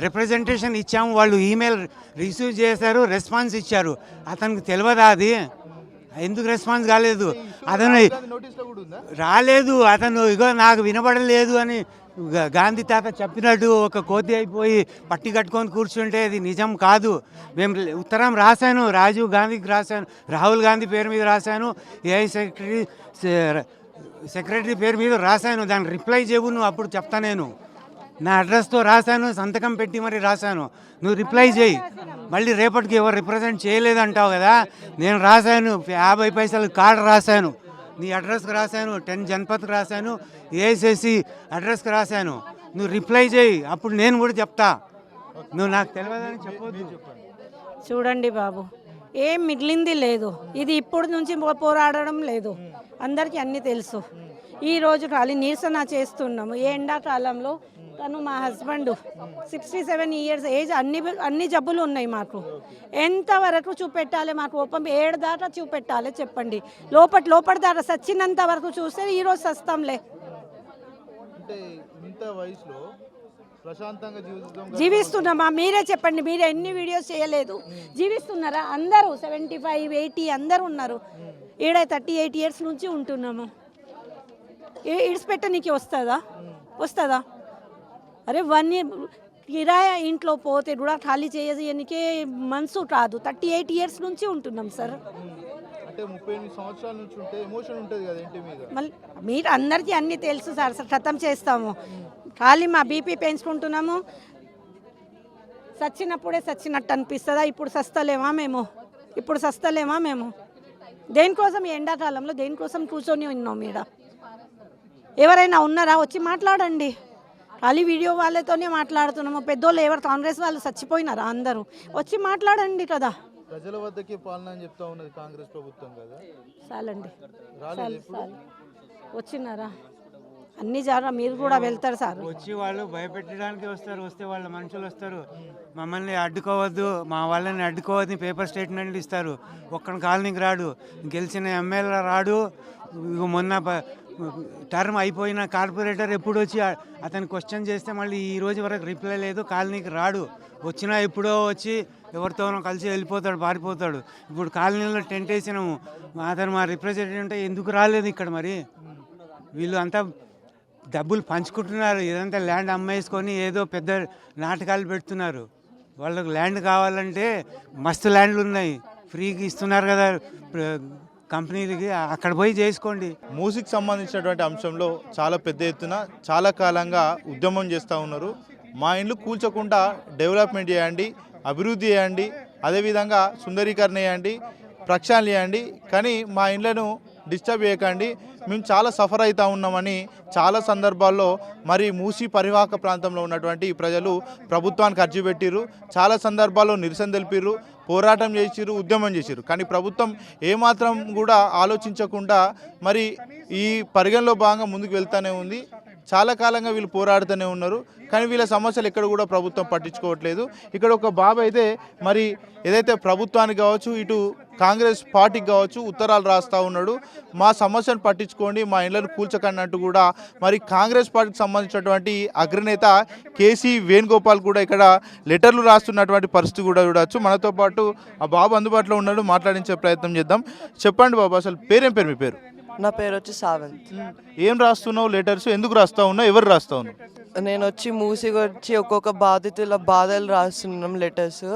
రిప్రజెంటేషన్ ఇచ్చాము, వాళ్ళు ఈమెయిల్ రిసీవ్ చేశారు, రెస్పాన్స్ ఇచ్చారు. అతనికి తెలియదా అది? ఎందుకు రెస్పాన్స్ కాలేదు? అతను నోటీస్లో కూడా ఉందా? రాలేదు. అతను ఇగో నాకు వినపడలేదు అని గాంధీ తాత చెప్పినట్టు ఒక కోతి అయిపోయి పట్టి కట్టుకొని కూర్చుంటే అది నిజం కాదు. మేము ఉత్తరం రాశాను, రాజీవ్ గాంధీకి రాశాను, రాహుల్ గాంధీ పేరు మీద రాశాను, ఏఐ సెక్రటరీ పేరు మీద రాశాను. దాని రిప్లై చేయవు నువ్వు, అప్పుడు చెప్తా. నేను నా అడ్రస్తో రాశాను, సంతకం పెట్టి మరి రాశాను. నువ్వు రిప్లై చేయి. మళ్ళీ రేపటికి ఎవరు రిప్రజెంట్ చేయలేదంటావు కదా. నేను రాశాను, 50 పైసలు కార్డు రాశాను, నీ అడ్రస్కి రాశాను, 10 జన్పత్కి రాశాను, ఏఎస్ఎస్సి అడ్రస్కి రాశాను. నువ్వు రిప్లై చేయి, అప్పుడు నేను కూడా చెప్తా. నువ్వు నాకు తెలియదని చెప్పొద్దు. చూడండి బాబు, ఏం మిగిలింది లేదు. ఇది ఇప్పుడు నుంచి పోరాడడం లేదు, అందరికీ అన్నీ తెలుసు. ఈరోజు ఖాళీ నిరసన చేస్తున్నాము. ఈ ఎండాకాలంలో తను మా హస్బెండ్ 67 ఇయర్స్ ఏజ్, అన్ని జబ్బులు ఉన్నాయి మాకు. ఎంతవరకు చూపెట్టాలి? మాకు ఓపం 7 దాకా చూపెట్టాలి చెప్పండి. లోపల దాకా సచ్చినంత వరకు చూస్తే ఈరోజు సస్తాంలే. అంటే ఇంత వయసులో ప్రశాంతంగా జీవిస్తున్నామా? మీరే చెప్పండి. మీరే ఎన్ని వీడియోస్ చేయలేదు, జీవిస్తున్నారా? అందరూ 75, 80 అందరూ ఉన్నారు. ఈడ 38 ఇయర్స్ నుంచి ఉంటున్నాము. ఇడిచిపెట్టనీకి వస్తుందా? అరే 1 ఇయర్ కిరాయా ఇంట్లో పోతే కూడా ఖాళీ చేయనికే మనసు కాదు. 38 ఇయర్స్ నుంచి ఉంటున్నాం సార్. అంటే 38 సంవత్సరాల నుంచి ఉంటే ఎమోషన్ ఉంటుంది కదా ఇంటి మీద. మళ్ళీ మీరు అందరికీ అన్నీ తెలుసు సార్, ఖతం చేస్తాము. ఖాళీ మా బీపీ పెంచుకుంటున్నాము. సచ్చినప్పుడే సచ్చినట్టు అనిపిస్తుందా? ఇప్పుడు సస్తలేమా మేము? దేనికోసం ఈ ఎండాకాలంలో దేనికోసం కూర్చొని ఉన్నాం ఈడ? ఎవరైనా ఉన్నారా? వచ్చి మాట్లాడండి. ఖాళీ వీడియో వాళ్ళతోనే మాట్లాడుతున్నాము. పెద్దోళ్ళు ఎవరు కాంగ్రెస్ వాళ్ళు చచ్చిపోయినారా? అందరూ వచ్చి మాట్లాడండి కదా. ప్రజల వద్దకే పాలన అని చెప్తా ఉన్నది కాంగ్రెస్ ప్రభుత్వం కదా. చాలండి, చాలు. వచ్చినారా? అన్ని జాగా మీరు కూడా వెళ్తారు సార్. వచ్చి వాళ్ళు భయపెట్టడానికి వస్తారు. వస్తే వాళ్ళ మనుషులు వస్తారు, మమ్మల్ని అడ్డుకోవద్దు, మా వాళ్ళని అడ్డుకోవద్దు, పేపర్ స్టేట్మెంట్లు ఇస్తారు. ఒక్కడి కాలనీకి రాడు, గెలిచిన ఎమ్మెల్యే రాడు. మొన్న టర్మ్ అయిపోయిన కార్పొరేటర్ ఎప్పుడు వచ్చి అతను క్వశ్చన్ చేస్తే మళ్ళీ ఈ రోజు వరకు రిప్లై లేదు, కాలనీకి రాడు. వచ్చినా ఎప్పుడో వచ్చి ఎవరితోనో కలిసి వెళ్ళిపోతాడు, పారిపోతాడు. ఇప్పుడు కాలనీలో టెంట్ వేసినాము, అతను మా రిప్రజెంటేటివ్ అంటే ఎందుకు రాలేదు ఇక్కడ? మరి వీళ్ళు అంతా డబ్బులు పంచుకుంటున్నారు. ఇదంతా ల్యాండ్ అమ్మేసుకొని ఏదో పెద్ద నాటకాలు పెడుతున్నారు. వాళ్ళకు ల్యాండ్ కావాలంటే మస్తు ల్యాండ్లు ఉన్నాయి, ఫ్రీగా ఇస్తున్నారు కదా కంపెనీలకి, అక్కడ పోయి చేసుకోండి. మూసీకి సంబంధించినటువంటి అంశంలో చాలా పెద్ద ఎత్తున చాలా కాలంగా ఉద్యమం చేస్తూ ఉన్నారు. మా ఇండ్లు కూల్చకుండా డెవలప్మెంట్ చేయండి, అభివృద్ధి చేయండి, అదేవిధంగా సుందరీకరణ చేయండి, ప్రక్షాళన చేయండి, కానీ మా ఇండ్లను డిస్టర్బ్ చేయకండి, మేము చాలా సఫర్ అవుతూ ఉన్నామని చాలా సందర్భాల్లో మరి మూసీ పరివాహక ప్రాంతంలో ఉన్నటువంటి ప్రజలు ప్రభుత్వానికి అర్జీ పెట్టిర్రు. చాలా సందర్భాల్లో నిరసన తెలిపిర్రు, పోరాటం చేసిర్రు, ఉద్యమం చేసిర్రు. కానీ ప్రభుత్వం ఏమాత్రం కూడా ఆలోచించకుండా మరి ఈ పరిగణలో భాగంగా ముందుకు వెళ్తూనే ఉంది. చాలా కాలంగా వీళ్ళు పోరాడుతూనే ఉన్నారు, కానీ వీళ్ళ సమస్యలు ఎక్కడ కూడా ప్రభుత్వం పట్టించుకోవట్లేదు. ఇక్కడ ఒక బాబు అయితే మరి ఏదైతే ప్రభుత్వానికి కావచ్చు, ఇటు కాంగ్రెస్ పార్టీకి కావచ్చు ఉత్తరాలు రాస్తూ ఉన్నాడు. మా సమస్యను పట్టించుకోండి, మా ఇళ్లను కూల్చకండి కూడా మరి కాంగ్రెస్ పార్టీకి సంబంధించినటువంటి అగ్రనేత కేసీ వేణుగోపాల్ కూడా ఇక్కడ లెటర్లు రాస్తున్నటువంటి పరిస్థితి కూడా చూడవచ్చు. మనతో పాటు ఆ బాబు అందుబాటులో ఉన్నాడు, మాట్లాడించే ప్రయత్నం చేద్దాం. చెప్పండి బాబు, అసలు పేరేం పేరు? మీ పేరు? నా పేరు వచ్చి సావంత్. ఏం రాస్తున్నావు లెటర్స్? ఎందుకు రాస్తా ఉన్నావు? ఎవరు రాస్తా ఉన్నావు? నేను వచ్చి మూసికి వచ్చి ఒక్కొక్క బాధితుల బాధలు రాస్తున్నాం లెటర్స్.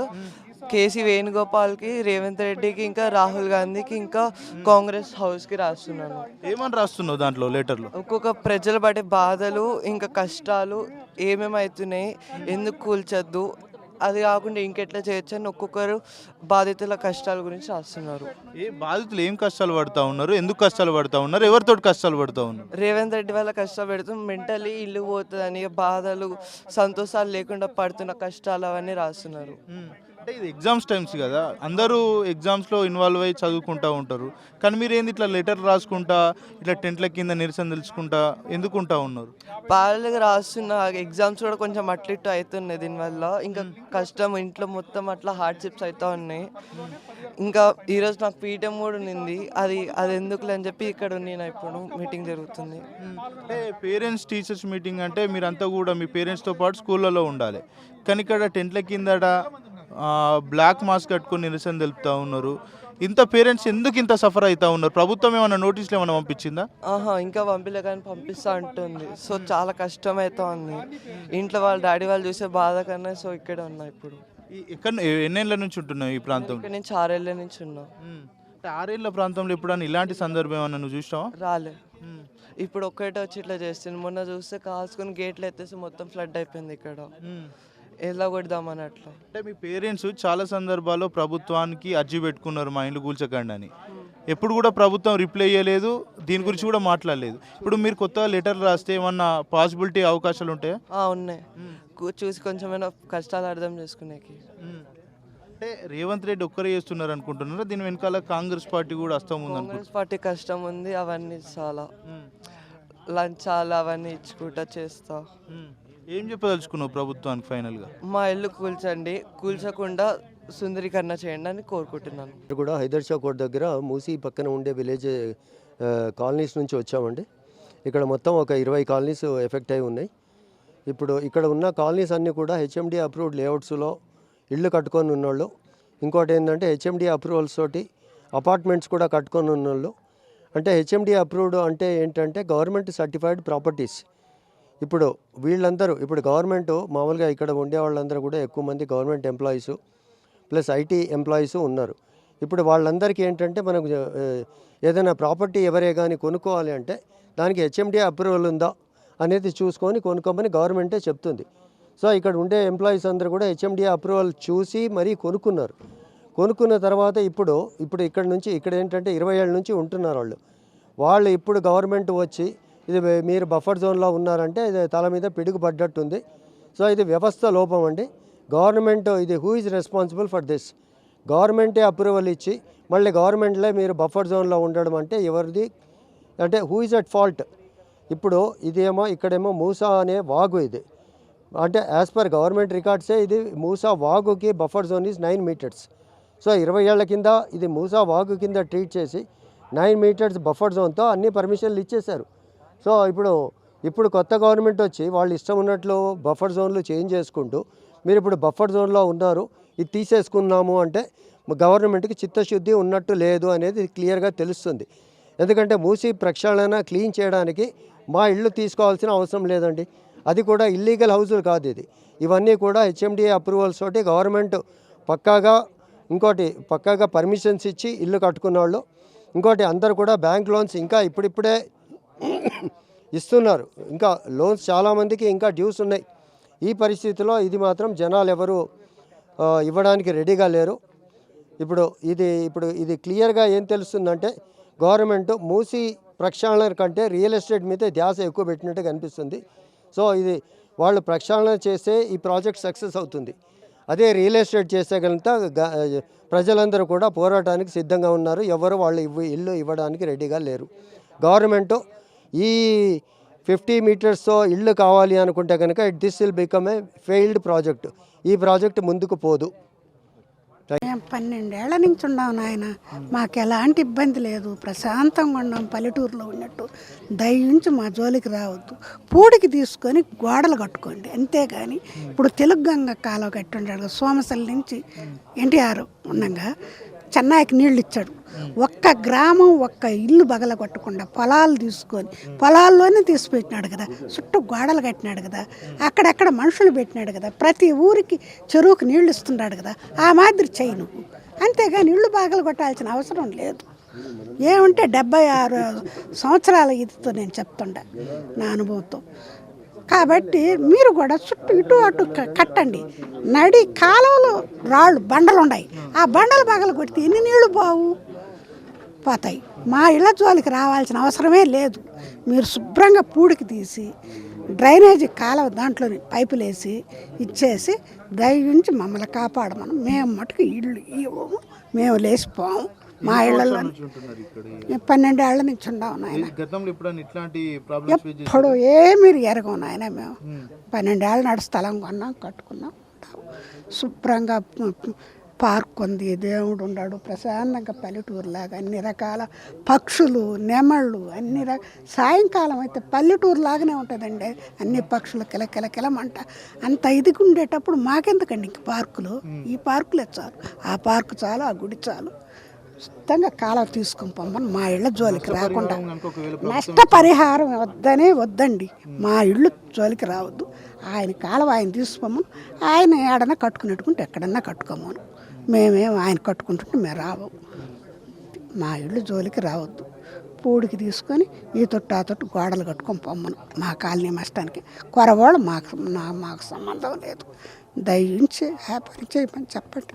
కేసీ వేణుగోపాల్కి, రేవంత్ రెడ్డికి, ఇంకా రాహుల్ గాంధీకి, ఇంకా కాంగ్రెస్ హౌస్కి రాస్తున్నాను. ఏమని రాస్తున్నావు దాంట్లో లెటర్లో? ఒక్కొక్క ప్రజలు పడే బాధలు ఇంకా కష్టాలు ఏమేమవుతున్నాయి, ఎందుకు కూల్చొద్దు అది కాకుండా ఇంకెట్లా చేయొచ్చు అని ఒక్కొక్కరు బాధితుల కష్టాల గురించి రాస్తున్నారు. ఏ బాధితులు ఏం కష్టాలు పడుతూ ఉన్నారు, ఎందుకు కష్టాలు పడుతూ ఉన్నారు, ఎవరితో కష్టాలు పడుతూ ఉన్నారు? రేవంత్ రెడ్డి వల్ల కష్టపెడుతూ మెంటలీ ఇల్లు పోతుందని బాధలు సంతోషాలు లేకుండా పడుతున్న కష్టాలు అవన్నీ రాస్తున్నారు. అంటే ఇది ఎగ్జామ్స్ టైమ్స్ కదా, అందరూ ఎగ్జామ్స్లో ఇన్వాల్వ్ అయ్యి చదువుకుంటూ ఉంటారు. కానీ మీరు ఏంది ఇట్లా లెటర్ రాసుకుంటా, ఇట్లా టెంట్ల కింద నిరసన తెలుసుకుంటా ఎందుకుంటా ఉన్నారు? బాధలుగా రాస్తున్న ఎగ్జామ్స్ కూడా కొంచెం అట్లిట్టు అవుతున్నాయి దీనివల్ల. ఇంకా కష్టం ఇంట్లో మొత్తం అట్లా హార్డ్షిప్స్ అవుతూ ఉన్నాయి. ఇంకా ఈరోజు నాకు పీఠం కూడా ఉంది, అది ఎందుకులే అని చెప్పి ఇక్కడ నేను ఇప్పుడు మీటింగ్ జరుగుతుంది. అంటే పేరెంట్స్ టీచర్స్ మీటింగ్ అంటే మీరంతా కూడా మీ పేరెంట్స్తో పాటు స్కూళ్ళలో ఉండాలి. కానీ ఇక్కడ టెంట్ల కిందట బ్లాక్ మాస్క్ కట్టుకుని నిరసన తెలుపుతూ ఉన్నారు. ఇంత పేరెంట్స్ ఎందుకు ఇంత సఫర్ అవుతూ ఉన్నారు? ప్రభుత్వం ఏమైనా నోటీసులు ఏమైనా పంపించిందా? ఇంకా పంపిలే కానీ పంపిస్తా అంటుంది. సో చాలా కష్టం అవుతా ఉంది ఇంట్లో. వాళ్ళ డాడీ వాళ్ళు చూసే బాధ కన్నా సో ఇక్కడ ఉన్నా ఇప్పుడు. ఎక్కడ ఎన్నేళ్ళ నుంచి ఉంటున్నావు ఈ ప్రాంతం? ఇక్కడ నుంచి 6 ఏళ్ళ నుంచి ఉన్నా. 6 ఏళ్ళ ప్రాంతంలో ఎప్పుడన్నా ఇలాంటి సందర్భం ఏమన్నా నువ్వు చూసావా? రాలే. ఇప్పుడు ఒక్కటే వచ్చి ఇట్లా చేస్తుంది. మొన్న చూస్తే కాల్చుకొని గేట్లు ఎత్తేసి మొత్తం ఫ్లడ్ అయిపోయింది ఇక్కడ. ఎలా కొడదామని అట్లా. అంటే మీ పేరెంట్స్ చాలా సందర్భాల్లో ప్రభుత్వానికి అర్జీ పెట్టుకున్నారు మా ఇండ్లు కూల్చకండి అని. ఎప్పుడు కూడా ప్రభుత్వం రిప్లై చేయలేదు, దీని గురించి కూడా మాట్లాడలేదు. ఇప్పుడు మీరు కొత్తగా లెటర్ రాస్తే ఏమన్నా పాసిబిలిటీ అవకాశాలు ఉంటాయా? ఉన్నాయి. చూసి కొంచెమైనా కష్టాలు అర్థం చేసుకునేకి. అంటే రేవంత్ రెడ్డి ఒక్కరే చేస్తున్నారు అనుకుంటున్నారా? దీని వెనకాల కాంగ్రెస్ పార్టీ కూడా వస్తాం ఉంది. కాంగ్రెస్ పార్టీ కష్టం ఉంది. అవన్నీ చాలా లంచాలు అవన్నీ ఇచ్చుకుంటా చేస్తా. ఏం చెప్పదలుచుకున్నావు ప్రభుత్వానికి ఫైనల్గా? మా ఇల్లు కూల్చండి, కూల్చకుండా సుందరీకరణ చేయండి అని కోరుకుంటున్నాను. కూడా హైదర్ షా కోట్ దగ్గర మూసి పక్కన ఉండే విలేజ్ కాలనీస్ నుంచి వచ్చామండి. ఇక్కడ మొత్తం ఒక 20 కాలనీస్ ఎఫెక్ట్ అయి ఉన్నాయి. ఇప్పుడు ఇక్కడ ఉన్న కాలనీస్ అన్నీ కూడా హెచ్ఎండి అప్రూవ్డ్ లేఅవుట్స్లో ఇళ్ళు కట్టుకొని ఉన్నోళ్ళు. ఇంకోటి ఏంటంటే హెచ్ఎండి అప్రూవల్స్ తోటి అపార్ట్మెంట్స్ కూడా కట్టుకొని ఉన్నోళ్ళు. అంటే హెచ్ఎండి అప్రూవ్డ్ అంటే ఏంటంటే గవర్నమెంట్ సర్టిఫైడ్ ప్రాపర్టీస్. ఇప్పుడు వీళ్ళందరూ ఇప్పుడు గవర్నమెంట్ మామూలుగా ఇక్కడ ఉండే వాళ్ళందరూ కూడా ఎక్కువ మంది government employees plus IT employees ఉన్నారు. ఇప్పుడు వాళ్ళందరికీ ఏంటంటే మనకు ఏదైనా ప్రాపర్టీ ఎవరే కానీ కొనుక్కోవాలి అంటే దానికి హెచ్ఎండి అప్రూవల్ ఉందా అనేది చూసుకొని కొనుక్కోమని గవర్నమెంటే చెప్తుంది. సో ఇక్కడ ఉండే ఎంప్లాయీస్ అందరూ కూడా హెచ్ఎండి అప్రూవల్ చూసి మరీ కొనుక్కున్నారు. కొనుక్కున్న తర్వాత ఇప్పుడు ఇక్కడ నుంచి ఇక్కడ ఏంటంటే 20 ఏళ్ళ నుంచి ఉంటున్నారు వాళ్ళు ఇప్పుడు గవర్నమెంట్ వచ్చి ఇది మీరు బఫర్ జోన్లో ఉన్నారంటే ఇది తల మీద పిడుగు పడ్డట్టుంది. సో ఇది వ్యవస్థ లోపం అండి. గవర్నమెంట్ ఇది who is responsible for this? గవర్నమెంటే అప్రూవల్ ఇచ్చి మళ్ళీ గవర్నమెంట్లో మీరు బఫర్ జోన్లో ఉండడం అంటే ఎవరిది అంటే హూ ఈజ్ అట్ ఫాల్ట్? ఇప్పుడు ఇదేమో ఇక్కడేమో మూసా అనే వాగు ఇది అంటే యాజ్ పర్ గవర్నమెంట్ రికార్డ్సే ఇది మూసా వాగుకి buffer zone is 9 metres. So 20 ఏళ్ల కింద ఇది మూసా వాగు కింద ట్రీట్ చేసి 9 మీటర్స్ బఫర్ జోన్తో అన్ని పర్మిషన్లు ఇచ్చేశారు. సో ఇప్పుడు కొత్త గవర్నమెంట్ వచ్చి వాళ్ళు ఇష్టం ఉన్నట్లు బఫర్ జోన్లు చేంజ్ చేసుకుంటూ మీరు ఇప్పుడు బఫర్ జోన్లో ఉన్నారు ఇది తీసేసుకున్నాము అంటే గవర్నమెంట్కి చిత్తశుద్ధి ఉన్నట్టు లేదు అనేది క్లియర్గా తెలుస్తుంది. ఎందుకంటే మూసి ప్రక్షాళన క్లీన్ చేయడానికి మా ఇళ్ళు తీసుకోవాల్సిన అవసరం లేదండి. అది కూడా ఇల్లీగల్ హౌజులు కాదు ఇది. ఇవన్నీ కూడా హెచ్ఎండిఏ అప్రూవల్స్ తోటి గవర్నమెంట్ పక్కాగా పర్మిషన్స్ ఇచ్చి ఇల్లు కట్టుకున్న వాళ్ళు. ఇంకోటి అందరు కూడా బ్యాంక్ లోన్స్ ఇంకా ఇప్పుడిప్పుడే ఇస్తున్నారు. ఇంకా లోన్స్ చాలామందికి ఇంకా డ్యూస్ ఉన్నాయి. ఈ పరిస్థితిలో ఇది మాత్రం జనాలు ఎవరు ఇవ్వడానికి రెడీగా లేరు. ఇప్పుడు ఇది క్లియర్గా ఏం తెలుస్తుందంటే గవర్నమెంట్ మూసి ప్రక్షాళన కంటే రియల్ ఎస్టేట్ మీద ధ్యాస ఎక్కువ పెట్టినట్టు కనిపిస్తుంది. సో ఇది వాళ్ళు ప్రక్షాళన చేస్తే ఈ ప్రాజెక్ట్ సక్సెస్ అవుతుంది. అదే రియల్ ఎస్టేట్ చేస్తే కనుక ప్రజలందరూ కూడా పోరాటానికి సిద్ధంగా ఉన్నారు. ఎవరు వాళ్ళు ఇల్లు ఇవ్వడానికి రెడీగా లేరు. గవర్నమెంటు ఈ 50 మీటర్స్తో ఇళ్ళు కావాలి అనుకుంటే కనుక this will become a failed project. ఈ ప్రాజెక్ట్ ముందుకు పోదు. మేము 12 ఏళ్ల నుంచి ఉన్నాం నాయన. మాకు ఎలాంటి ఇబ్బంది లేదు, ప్రశాంతంగా ఉన్నాం. పల్లెటూరులో ఉన్నట్టు దయించి మా జోలికి రావద్దు. పూడికి తీసుకొని గోడలు కట్టుకోండి అంతేగాని ఇప్పుడు తెలుగు గంగ కాలువ కట్టి ఉంటాడు. సోమశల నుంచి ఎన్టీఆర్ ఉండగా చెన్నైకి నీళ్ళు ఇచ్చాడు. ఒక్క గ్రామం ఒక్క ఇల్లు బగల కొట్టకుండా పొలాలు తీసుకొని పొలాల్లోనే తీసిపెట్టినాడు కదా. చుట్టూ గోడలు కట్టినాడు కదా. అక్కడక్కడ మనుషులు పెట్టినాడు కదా. ప్రతి ఊరికి చెరువుకి నీళ్లు ఇస్తున్నాడు కదా. ఆ మాదిరి చెయ్యి నువ్వు. అంతేగాని ఇళ్ళు బాగలు కొట్టాల్సిన అవసరం లేదు. ఏమంటే 76 సంవత్సరాల ఇదితో నేను చెప్తుండా నా అనుభవంతో. కాబట్టి మీరు కూడా చుట్టూ ఇటు అటు కట్టండి. నడి కాలువలో రాళ్ళు బండలు ఉన్నాయి, ఆ బండలు పగల కొడితే ఎన్ని నీళ్లు పోతాయి. మా ఇళ్ళ జోలికి రావాల్సిన అవసరమే లేదు. మీరు శుభ్రంగా పూడికి తీసి డ్రైనేజీ కాలువ దాంట్లోని పైపులు వేసి ఇచ్చేసి దయించి మమ్మల్ని కాపాడమను. మేము మటుకు ఇళ్ళు ఇవ్వము, మేము లేచిపోము. మా ఇళ్లలో 12 ఏళ్ల నుంచి ఉన్నాం నాయన. ఎప్పుడు ఏమీ ఎరగం నాయన. మేము 12 ఏళ్ళ నాడు స్థలం కొన్నాం, కట్టుకున్నాం, శుభ్రంగా పార్క్ ఉంది, దేవుడు ఉన్నాడు, ప్రశాంతంగా పల్లెటూరులాగా అన్ని రకాల పక్షులు, నెమళ్ళు అన్ని సాయంకాలం అయితే పల్లెటూరు లాగానే ఉంటుందండి. అన్ని పక్షులు కిలకిలకిలమంట. అంత ఇదిగా ఉండేటప్పుడు మాకెందుకండి ఇంక పార్కులు? ఈ పార్కులే చాలు, ఆ పార్కు చాలు, ఆ గుడి చాలు. శుద్ధంగా కాలం తీసుకొని పొమ్మని మా ఇళ్ళ జోలికి రాకుండా. నష్టపరిహారం వద్దండి, మా ఇళ్ళు జోలికి రావద్దు. ఆయన కాలం ఆయన తీసుకోమని, ఆయన ఏడన్నా కట్టుకునేట్టుకుంటే ఎక్కడన్నా కట్టుకోమను. మేమేం ఆయన కట్టుకుంటుంటే మేము రావు. మా ఇళ్ళు జోలికి రావద్దు. పూడికి తీసుకొని ఈ తొట్టు ఆ తొట్టు గోడలు కట్టుకొని పొమ్మను. మా కాలనీ నష్టానికి కొరవాళ్ళు మాకు సంబంధం లేదు. దయించి హ్యాపీ చేయమని చెప్పండి.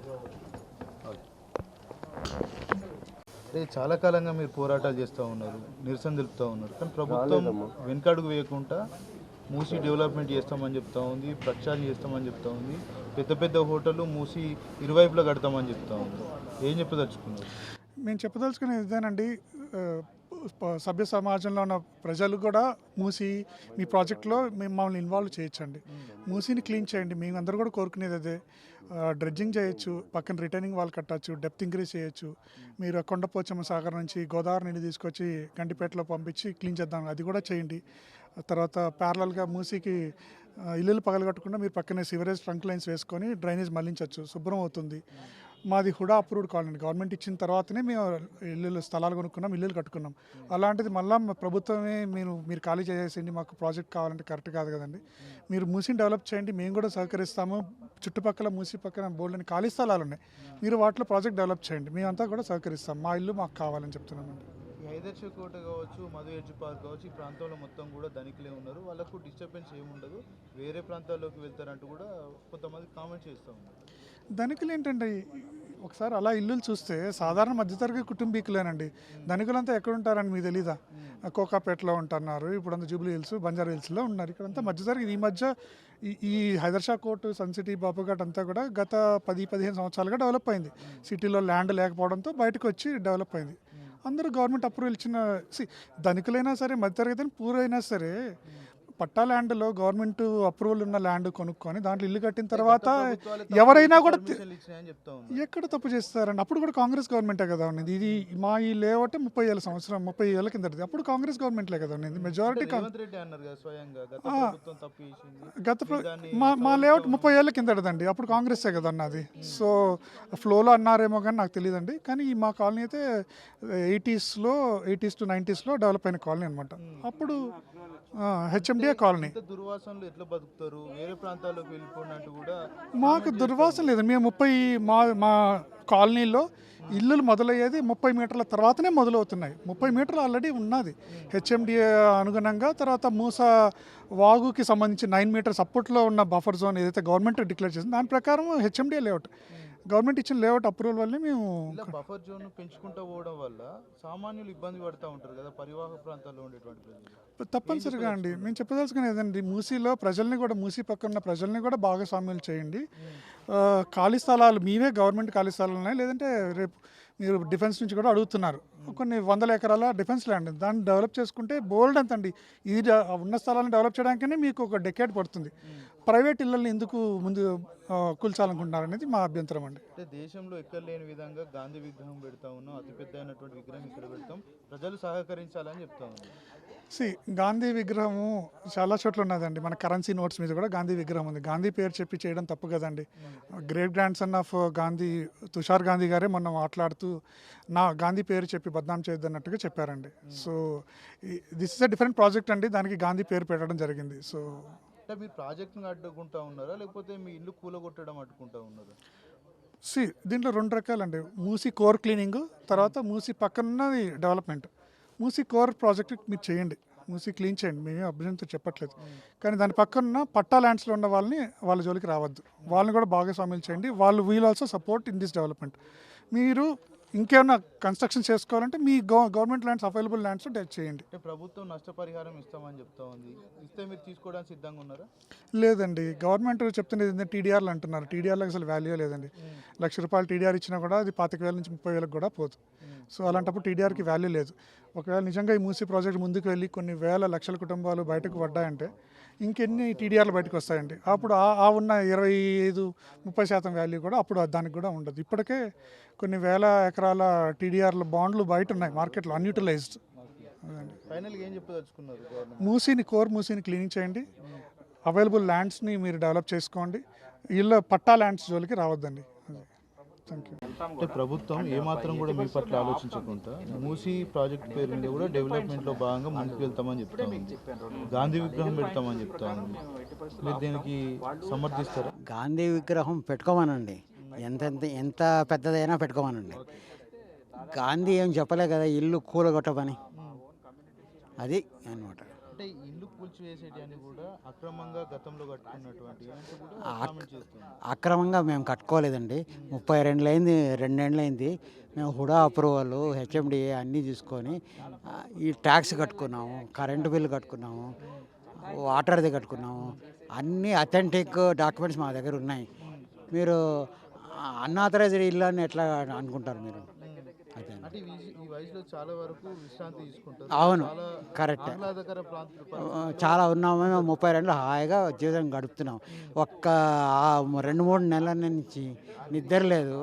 అంటే చాలా కాలంగా మీరు పోరాటాలు చేస్తూ ఉన్నారు, నిరసన తెలుపుతూ ఉన్నారు, కానీ ప్రభుత్వం వెనకడుగు వేయకుండా మూసి డెవలప్మెంట్ చేస్తామని చెప్తా ఉంది, ప్రక్షాళన చేస్తామని చెప్తా ఉంది, పెద్ద పెద్ద హోటళ్ళు మూసి ఇరువైపులా కడతామని చెప్తా ఉంది. ఏం చెప్పదలుచుకున్నారు? మేము చెప్పదలుచుకునేది ఇదేనండి. సభ్య సమాజంలో ఉన్న ప్రజలు కూడా మూసి మీ ప్రాజెక్ట్లో మమ్మల్ని ఇన్వాల్వ్ చేయొచ్చండి. మూసిని క్లీన్ చేయండి. మేము అందరూ కూడా కోరుకునేది అదే. డ్రెడ్జింగ్ చేయొచ్చు, పక్కన రిటర్నింగ్ వాల్ కట్టచ్చు, డెప్త్ ఇంక్రీజ్ చేయొచ్చు. మీరు కొండపోచమ్మ సాగర్ నుంచి గోదావరి నీళ్ళు తీసుకొచ్చి గండిపేటలో పంపించి క్లీన్ చేద్దాం, అది కూడా చేయండి. తర్వాత ప్యారలల్గా మూసికి ఇల్లులు పగలగొట్టకుండా మీరు పక్కనే సివరేజ్ ట్రంక్ లైన్స్ వేసుకొని డ్రైనేజ్ మళ్లించవచ్చు, శుభ్రం అవుతుంది. మాది హుడా అప్రూవ్డ్ కాలనీ, గవర్నమెంట్ ఇచ్చిన తర్వాతనే మేము ఇల్లు స్థలాలు కొనుక్కున్నాం, ఇల్లులు కట్టుకున్నాం. అలాంటిది మళ్ళీ ప్రభుత్వమే మీరు ఖాళీ చేసేసింది, మాకు ప్రాజెక్ట్ కావాలంటే కరెక్ట్ కాదు కదండి. మీరు మూసిని డెవలప్ చేయండి, మేము కూడా సహకరిస్తాము. చుట్టుపక్కల మూసి పక్కన బోర్డుని ఖాళీ స్థలాలు ఉన్నాయి, మీరు వాటిలో ప్రాజెక్ట్ డెవలప్ చేయండి, మేమంతా కూడా సహకరిస్తాం. మా ఇల్లు మాకు కావాలని చెప్తున్నామండి. హైదర్ష కోట కావచ్చు, మధు ఎడ్జ్ పార్క్ కావచ్చు, ఈ ప్రాంతంలో మొత్తం కూడా ధనికులే ఉన్నారు, వాళ్ళకు డిస్టర్బెన్స్ ఏముండదు, వేరే ప్రాంతాల్లోకి వెళ్తారంటూ కూడా కొంతమంది కామెంట్ చేస్తూ ఉన్నారు. ధనికులు ఏంటంటే ఒకసారి అలా ఇల్లులు చూస్తే సాధారణ మధ్యతరగతి కుటుంబీకులేనండి. ధనికులంతా ఎక్కడ ఉంటారని మీకు తెలీదా? కోకాపేటలో ఉంటున్నారు, ఇప్పుడంతా జూబ్లీ హిల్స్, బంజారా హిల్స్లో ఉన్నారు. ఇక్కడంతా మధ్యతరగతి. ఈ మధ్య ఈ హైదర్షా కోర్ట్, సన్ సిటీ, బాబుఘాట్ అంతా కూడా గత 10-15 సంవత్సరాలుగా డెవలప్ అయింది. సిటీలో ల్యాండ్ లేకపోవడంతో బయటకు వచ్చి డెవలప్ అయింది. అందరూ గవర్నమెంట్ అప్రూవల్ ఇచ్చిన ధనికులైనా సరే, మధ్యతరగతి పూరైనా సరే, పట్టా ల్యాండ్లో గవర్నమెంట్ అప్రూవల్ ఉన్న ల్యాండ్ కొనుక్కొని దాంట్లో ఇల్లు కట్టిన తర్వాత ఎవరైనా కూడా ఎక్కడ తప్పు చేస్తారండి? అప్పుడు కూడా కాంగ్రెస్ గవర్నమెంటే కదా ఉన్నది. ఇది మా ఈ లేఅవుట్ 30 ఏళ్ళ కిందది, అప్పుడు కాంగ్రెస్ గవర్నమెంట్లే కదా ఉన్నది. మెజారిటీ మా లేఅవుట్ 30 ఏళ్ళ కిందదండి, అప్పుడు కాంగ్రెసే కదా అన్నది. సో ఫ్లోలో అన్నారేమో కానీ నాకు తెలియదండి. కానీ మా కాలనీ అయితే 80s to 90s డెవలప్ అయిన కాలనీ అనమాట. అప్పుడు హెచ్ఎండిఏ కాలనీ. దుర్వాసనలు ఎట్లా బతుకుతారు? వేరే ప్రాంతాల్లోకి వెళ్ళిపోయినట్టు కూడా మాకు దుర్వాసన లేదు. మేము మా కాలనీలో ఇల్లులు మొదలయ్యేది 30 మీటర్ల తర్వాతనే మొదలవుతున్నాయి. 30 మీటర్లు ఆల్రెడీ ఉన్నది హెచ్ఎండిఏ అనుగుణంగా. తర్వాత మూస వాగుకి సంబంధించి 9 మీటర్స్ అప్పట్లో ఉన్న బఫర్ జోన్ ఏదైతే గవర్నమెంట్ డిక్లేర్ చేసింది దాని ప్రకారం హెచ్ఎండిఏ లేఅవుట్, గవర్నమెంట్ ఇచ్చిన లేఅవుట్ అప్రూవల్ వల్లే మేము బఫర్ జోన్ పెంచుకుంటూ పోవడం వల్ల సామాన్యులు ఇబ్బంది పడుతూ ఉంటారు కదా, పరివాహక ప్రాంతాల్లో ఉండేటువంటి ప్రజలు. తప్పనిసరిగా అండి మేము చెప్పదలుచుకునేదండి, మూసీలో ప్రజల్ని కూడా, మూసీ పక్కన ఉన్న ప్రజల్ని కూడా భాగస్వామ్యాలు చేయండి. ఖాళీ స్థలాలు మీవే, గవర్నమెంట్ ఖాళీ స్థలాలు ఉన్నాయి, లేదంటే రేపు మీరు డిఫెన్స్ నుంచి కూడా అడుగుతున్నారు కొన్ని 100 ఎకరాల డిఫెన్స్ ల్యాండ్, దాన్ని డెవలప్ చేసుకుంటే బోల్డ్ అంతండి. ఇది ఉన్న స్థలాలను డెవలప్ చేయడానికనే మీకు ఒక డెకేడ్ పడుతుంది. ప్రైవేట్ ఇళ్ళని ఎందుకు ముందు కూల్చాలనుకుంటున్నారు అనేది మా అభ్యంతరం అండి. అంటే దేశంలో ఎక్కడ లేని విధంగా గాంధీ విగ్రహం పెడతా ఉన్నాం, అతిపెద్ద అయినటువంటి విగ్రహం ఇక్కడ పెడతాం, ప్రజలు సహకరించాలని చెప్తా ఉన్నాం. గాంధీ విగ్రహము చాలా చోట్ల ఉన్నదండి. మన కరెన్సీ నోట్స్ మీద కూడా గాంధీ విగ్రహం ఉంది. గాంధీ పేరు చెప్పి చేయడం తప్పు కదండి. Great grand son of Gandhi Tushar Gandhi గారే మొన్న మాట్లాడుతూ గాంధీ పేరు చెప్పి బద్నాం చేయొద్దన్నట్టుగా చెప్పారండి. So this is a different project అండి, దానికి గాంధీ పేరు పెట్టడం జరిగింది. సో అంటే మీరు ప్రాజెక్ట్ను అడ్డుకుంటా ఉన్నారా, లేకపోతే మీ ఇల్లు కూలగొట్టడం అడ్డుకుంటా ఉన్నారా? దీంట్లో 2 రకాలండి. మూసీ కోర్ క్లీనింగ్, తర్వాత మూసీ పక్కన డెవలప్మెంట్. మూసీ కోర్ ప్రాజెక్ట్ మీరు చేయండి, మూసి క్లీన్ చేయండి, మేమే అభ్యంతరం చెప్పట్లేదు. కానీ దాని పక్కన పట్టా ల్యాండ్స్లో ఉన్న వాళ్ళ జోలికి రావద్దు. వాళ్ళని కూడా భాగస్వామ్యం చేయండి. వాళ్ళు we'll also support in this development. మీరు ఇంకేమైనా కన్స్ట్రక్షన్ చేసుకోవాలంటే మీ గవర్నమెంట్ ల్యాండ్స్ అవైలబుల్ ల్యాండ్స్ చేయండి. అంటే ప్రభుత్వం నష్టపరిహారం ఇస్తామని చెప్తా ఉంది, ఇస్తే మీరు తీసుకోవడానికి సిద్ధంగా ఉన్నారా? లేదండి, గవర్నమెంట్ చెప్తున్నది ఏంటంటే టీడీఆర్లు అంటున్నారు. టీడీఆర్లకు అసలు వాల్యూ లేదండి. ₹1,00,000 టీడీఆర్ ఇచ్చినా కూడా అది 25,000 నుంచి 30,000 కూడా పోదు. సో అలాంటప్పుడు టీడీఆర్కి వాల్యూ లేదు. ఒకవేళ నిజంగా ఈ మూసీ ప్రాజెక్ట్ ముందుకు వెళ్ళి కొన్ని వేల లక్షల కుటుంబాలు బయటకు పడ్డాయంటే ఇంకెన్ని టీడీఆర్లు బయటకు వస్తాయండి. అప్పుడు ఆ ఉన్న 25-30% వాల్యూ కూడా అప్పుడు దానికి కూడా ఉండదు. ఇప్పటికే కొన్ని వేల ఎకరాల టీడీఆర్ల బాండ్లు బయట ఉన్నాయి మార్కెట్లో అన్యూటిలైజ్డ్. ఫైనల్గా ఏం చెప్పదలుచుకున్నారు? మూసీని క్లీనింగ్ చేయండి, అవైలబుల్ ల్యాండ్స్ని మీరు డెవలప్ చేసుకోండి, ఇళ్ళ పట్టా ల్యాండ్స్ జోలికి రావద్దండి. Thank you. అంటే ప్రభుత్వం ఏమాత్రం కూడా మీ పట్ల ఆలోచించకుండా మూసీ ప్రాజెక్ట్ పేరు మీద కూడా డెవలప్మెంట్లో భాగంగా ముందుకు వెళ్తామని చెప్తా ఉంది, గాంధీ విగ్రహం పెడతామని చెప్తా ఉంది. మీరు దీనికి సమర్థిస్తారా? గాంధీ విగ్రహం పెట్టుకోమనండి, ఎంత పెద్దదైనా పెట్టుకోమనండి. గాంధీ ఏం చెప్పలే కదా ఇల్లు కూలగొట్టమని, అది అన్నమాట. అంటే ఇల్లు కూల్చివేసేటి కూడా అక్రమంగా గతంలో కట్టుకున్నటువంటి అక్రమంగా మేము కట్టుకోలేదండి. 2 ఏళ్ళైంది మేము హుడా అప్రూవల్ హెచ్ఎండిఏ అన్నీ తీసుకొని ఈ ట్యాక్స్ కట్టుకున్నాము, కరెంటు బిల్లు కట్టుకున్నాము, వాటర్ది కట్టుకున్నాము. అన్నీ అథెంటిక్ డాక్యుమెంట్స్ మా దగ్గర ఉన్నాయి. మీరు అన్ఆథరైజ్డ్ ఇల్లు అని ఎట్లా అనుకుంటారు మీరు? అంటే ఈ వయసులో చాలా వరకు విశ్రాంతి తీసుకుంటారు. అవును, కరెక్ట్. చాలా ఉన్నాము. మేము 32 హాయిగా జీవితం గడుపుతున్నాం. ఒక్క 2-3 నెలల నుంచి నిద్ర లేదు.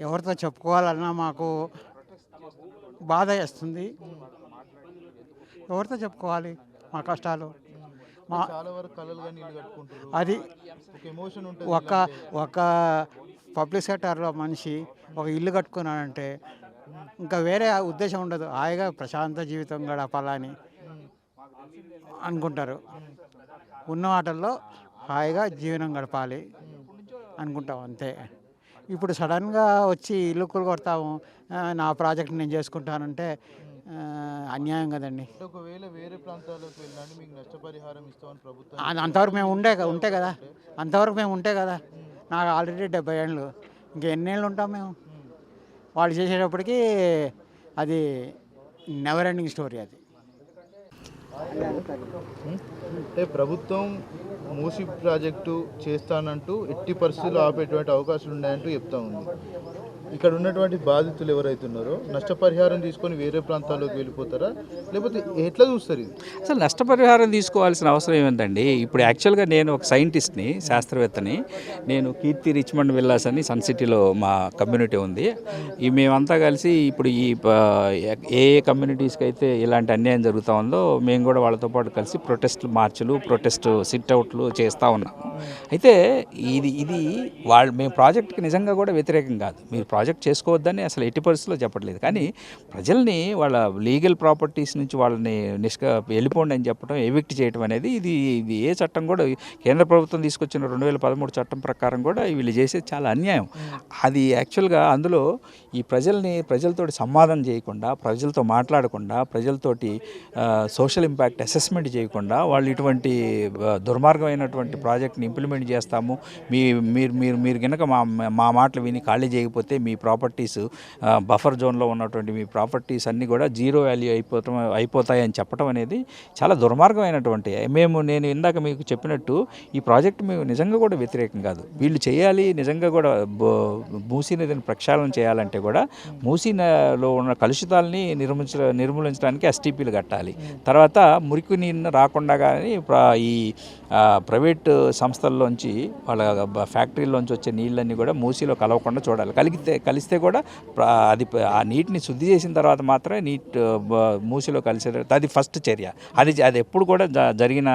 ఎవరితో చెప్పుకోవాలన్నా మాకు బాధ వేస్తుంది. ఎవరితో చెప్పుకోవాలి మా కష్టాలు? అది ఒక పబ్లిక్ సెక్టార్లో మనిషి ఒక ఇల్లు కట్టుకున్నాడంటే ఇంకా వేరే ఉద్దేశం ఉండదు. హాయిగా ప్రశాంత జీవితం గడపాలని అనుకుంటారు. ఉన్న వాటిల్లో హాయిగా జీవనం గడపాలి అనుకుంటాం అంతే. ఇప్పుడు సడన్గా వచ్చి ఇల్లు కొడతాము, నా ప్రాజెక్ట్ నేను చేసుకుంటానంటే అన్యాయం కదండి. ఒకవేళ వేరే ప్రాంతాలకు వెళ్ళండి మీకు నష్టపరిహారం ఇస్తామని ప్రభుత్వం అంతవరకు మేము ఉంటే కదా. నాకు ఆల్రెడీ 70 ఏళ్ళు, ఇంకెన్ని ఏళ్ళు ఉంటాం మేము? వాళ్ళు చేసేటప్పటికి అది నెవర్ ఎండింగ్ స్టోరీ. అది అంటే ప్రభుత్వం మూసీ ప్రాజెక్టు చేస్తానంటూ ఎట్టి పరిస్థితుల్లో ఆపేటువంటి అవకాశాలు ఉన్నాయంటూ చెప్తా ఉంది. ఇక్కడ ఉన్నటువంటి బాధితులు ఎవరైతున్నారో నష్టపరిహారం తీసుకొని వేరే ప్రాంతాల్లోకి వెళ్ళిపోతారా, లేకపోతే ఎట్లా చూస్తారు? అసలు నష్టపరిహారం తీసుకోవాల్సిన అవసరం ఏముందండి? ఇప్పుడు యాక్చువల్గా నేను ఒక సైంటిస్ట్ని, శాస్త్రవేత్తని. నేను కీర్తి రిచ్మండ్ విల్లాస్ అని సన్ సిటీలో మా కమ్యూనిటీ ఉంది. ఈ మేమంతా కలిసి ఇప్పుడు ఈ ఏ కమ్యూనిటీస్కి అయితే ఇలాంటి అన్యాయం జరుగుతూ ఉందో మేము కూడా వాళ్ళతో పాటు కలిసి ప్రొటెస్ట్ మార్చులు, ప్రొటెస్ట్ సిట్అవుట్లు చేస్తూ ఉన్నాము. అయితే ఇది మేము ప్రాజెక్ట్కి నిజంగా కూడా వ్యతిరేకం కాదు. మీరు ప్రాజెక్ట్ చేసుకోవద్దని అసలు ఎట్టి పరిస్థితుల్లో చెప్పట్లేదు. కానీ ప్రజల్ని వాళ్ళ లీగల్ ప్రాపర్టీస్ నుంచి వాళ్ళని వెళ్ళిపోండి అని చెప్పడం, ఎవిక్ట్ చేయడం అనేది ఇది ఏ చట్టం కూడా కేంద్ర ప్రభుత్వం తీసుకొచ్చిన 2013 చట్టం ప్రకారం కూడా వీళ్ళు చేసేది చాలా అన్యాయం. అది యాక్చువల్గా అందులో ఈ ప్రజలతోటి సంవాదం చేయకుండా, ప్రజలతో మాట్లాడకుండా, ప్రజలతోటి సోషల్ ఇంపాక్ట్ అసెస్మెంట్ చేయకుండా వాళ్ళు ఇటువంటి దుర్మార్గమైనటువంటి ప్రాజెక్ట్ని ఇంప్లిమెంట్ చేస్తాము, మీరు కనుక మా మాటలు విని ఖాళీ చేయకపోతే మీ ప్రాపర్టీస్ బఫర్ జోన్లో ఉన్నటువంటి మీ ప్రాపర్టీస్ అన్నీ కూడా జీరో వాల్యూ అయిపోతాయని చెప్పడం అనేది చాలా దుర్మార్గమైనటువంటి. నేను ఇందాక మీకు చెప్పినట్టు ఈ ప్రాజెక్ట్ మేము నిజంగా కూడా వ్యతిరేకం కాదు. వీళ్ళు చేయాలి, నిజంగా కూడా మూసీ నదిని ప్రక్షాళన చేయాలంటే కూడా మూసీలో ఉన్న కలుషితాలని నిర్మూలించడానికి ఎస్టీపీలు కట్టాలి. తర్వాత మురికి నీరు రాకుండా కానీ ఈ ప్రైవేట్ సంస్థల్లోంచి వాళ్ళ ఫ్యాక్టరీలోంచి వచ్చే నీళ్ళన్నీ కూడా మూసీలో కలవకుండా చూడాలి. కలిస్తే కూడా అది ఆ నీటిని శుద్ధి చేసిన తర్వాత మాత్రమే మూసీలో కలిసే, అది ఫస్ట్ చర్య. అది ఎప్పుడు కూడా జరిగిన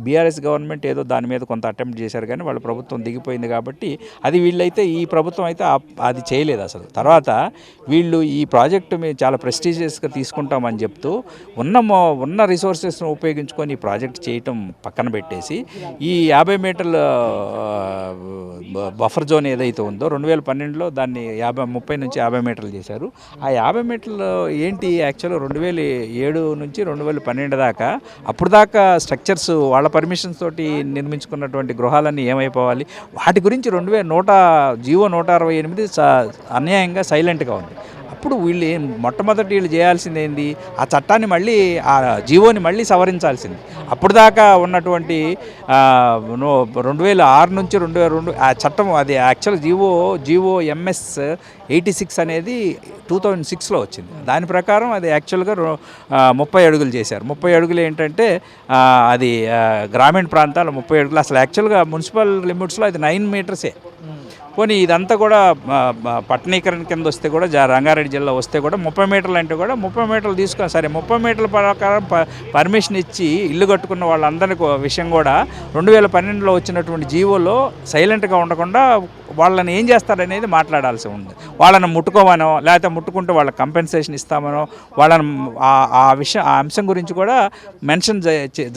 బీఆర్ఎస్ గవర్నమెంట్ ఏదో దాని మీద కొంత అటెంప్ట్ చేశారు, కానీ వాళ్ళ ప్రభుత్వం దిగిపోయింది కాబట్టి అది వీళ్ళైతే ఈ ప్రభుత్వం అయితే అది చేయలేదు అసలు. తర్వాత వీళ్ళు ఈ ప్రాజెక్టు మేము చాలా ప్రెస్టీజియస్గా తీసుకుంటామని చెప్తూ ఉన్న రిసోర్సెస్ను ఉపయోగించుకొని ఈ ప్రాజెక్ట్ చేయటం పక్కన పెట్టేసి ఈ 50 మీటర్ల బఫర్ జోన్ ఏదైతే ఉందో 2012లో మీటర్లో దాన్ని 30 నుంచి 50 మీటర్లు చేశారు. ఆ 50 మీటర్లు ఏంటి యాక్చువల్గా 2007 నుంచి 2012 దాకా అప్పుడు దాకా స్ట్రక్చర్స్ వాళ్ళ పర్మిషన్స్ తోటి నిర్మించుకున్నటువంటి గృహాలన్నీ ఏమైపోవాలి, వాటి గురించి 168 అన్యాయంగా సైలెంట్గా ఉంది. అప్పుడు వీళ్ళు మొట్టమొదటి వీళ్ళు చేయాల్సింది ఏంది, ఆ చట్టాన్ని మళ్ళీ ఆ జీవోని మళ్ళీ సవరించాల్సింది. అప్పుడు దాకా ఉన్నటువంటి 2006 నుంచి 2002 ఆ చట్టం, అది యాక్చువల్ జీవో ఎంఎస్ 86 అనేది 2006లో వచ్చింది. దాని ప్రకారం అది యాక్చువల్గా 30 అడుగులు చేశారు. 30 అడుగులు ఏంటంటే అది గ్రామీణ ప్రాంతాలు 30 అడుగులు, అసలు యాక్చువల్గా మున్సిపల్ లిమిట్స్లో అది 9 మీటర్సే. పోనీ ఇదంతా కూడా పట్టణీకరణ కింద వస్తే కూడా రంగారెడ్డి జిల్లా వస్తే కూడా 30 మీటర్లు అంటే కూడా 30 మీటర్లు తీసుకొని, సరే 30 మీటర్ల ప్రకారం పర్మిషన్ ఇచ్చి ఇల్లు కట్టుకున్న వాళ్ళందరికీ విషయం కూడా 2012లో వచ్చినటువంటి జీవోలో సైలెంట్గా ఉండకుండా వాళ్ళని ఏం చేస్తారనేది మాట్లాడాల్సి ఉంది. వాళ్ళని ముట్టుకోమనో లేకపోతే ముట్టుకుంటే వాళ్ళకి కంపెన్సేషన్ ఇస్తామనో వాళ్ళని ఆ అంశం గురించి కూడా మెన్షన్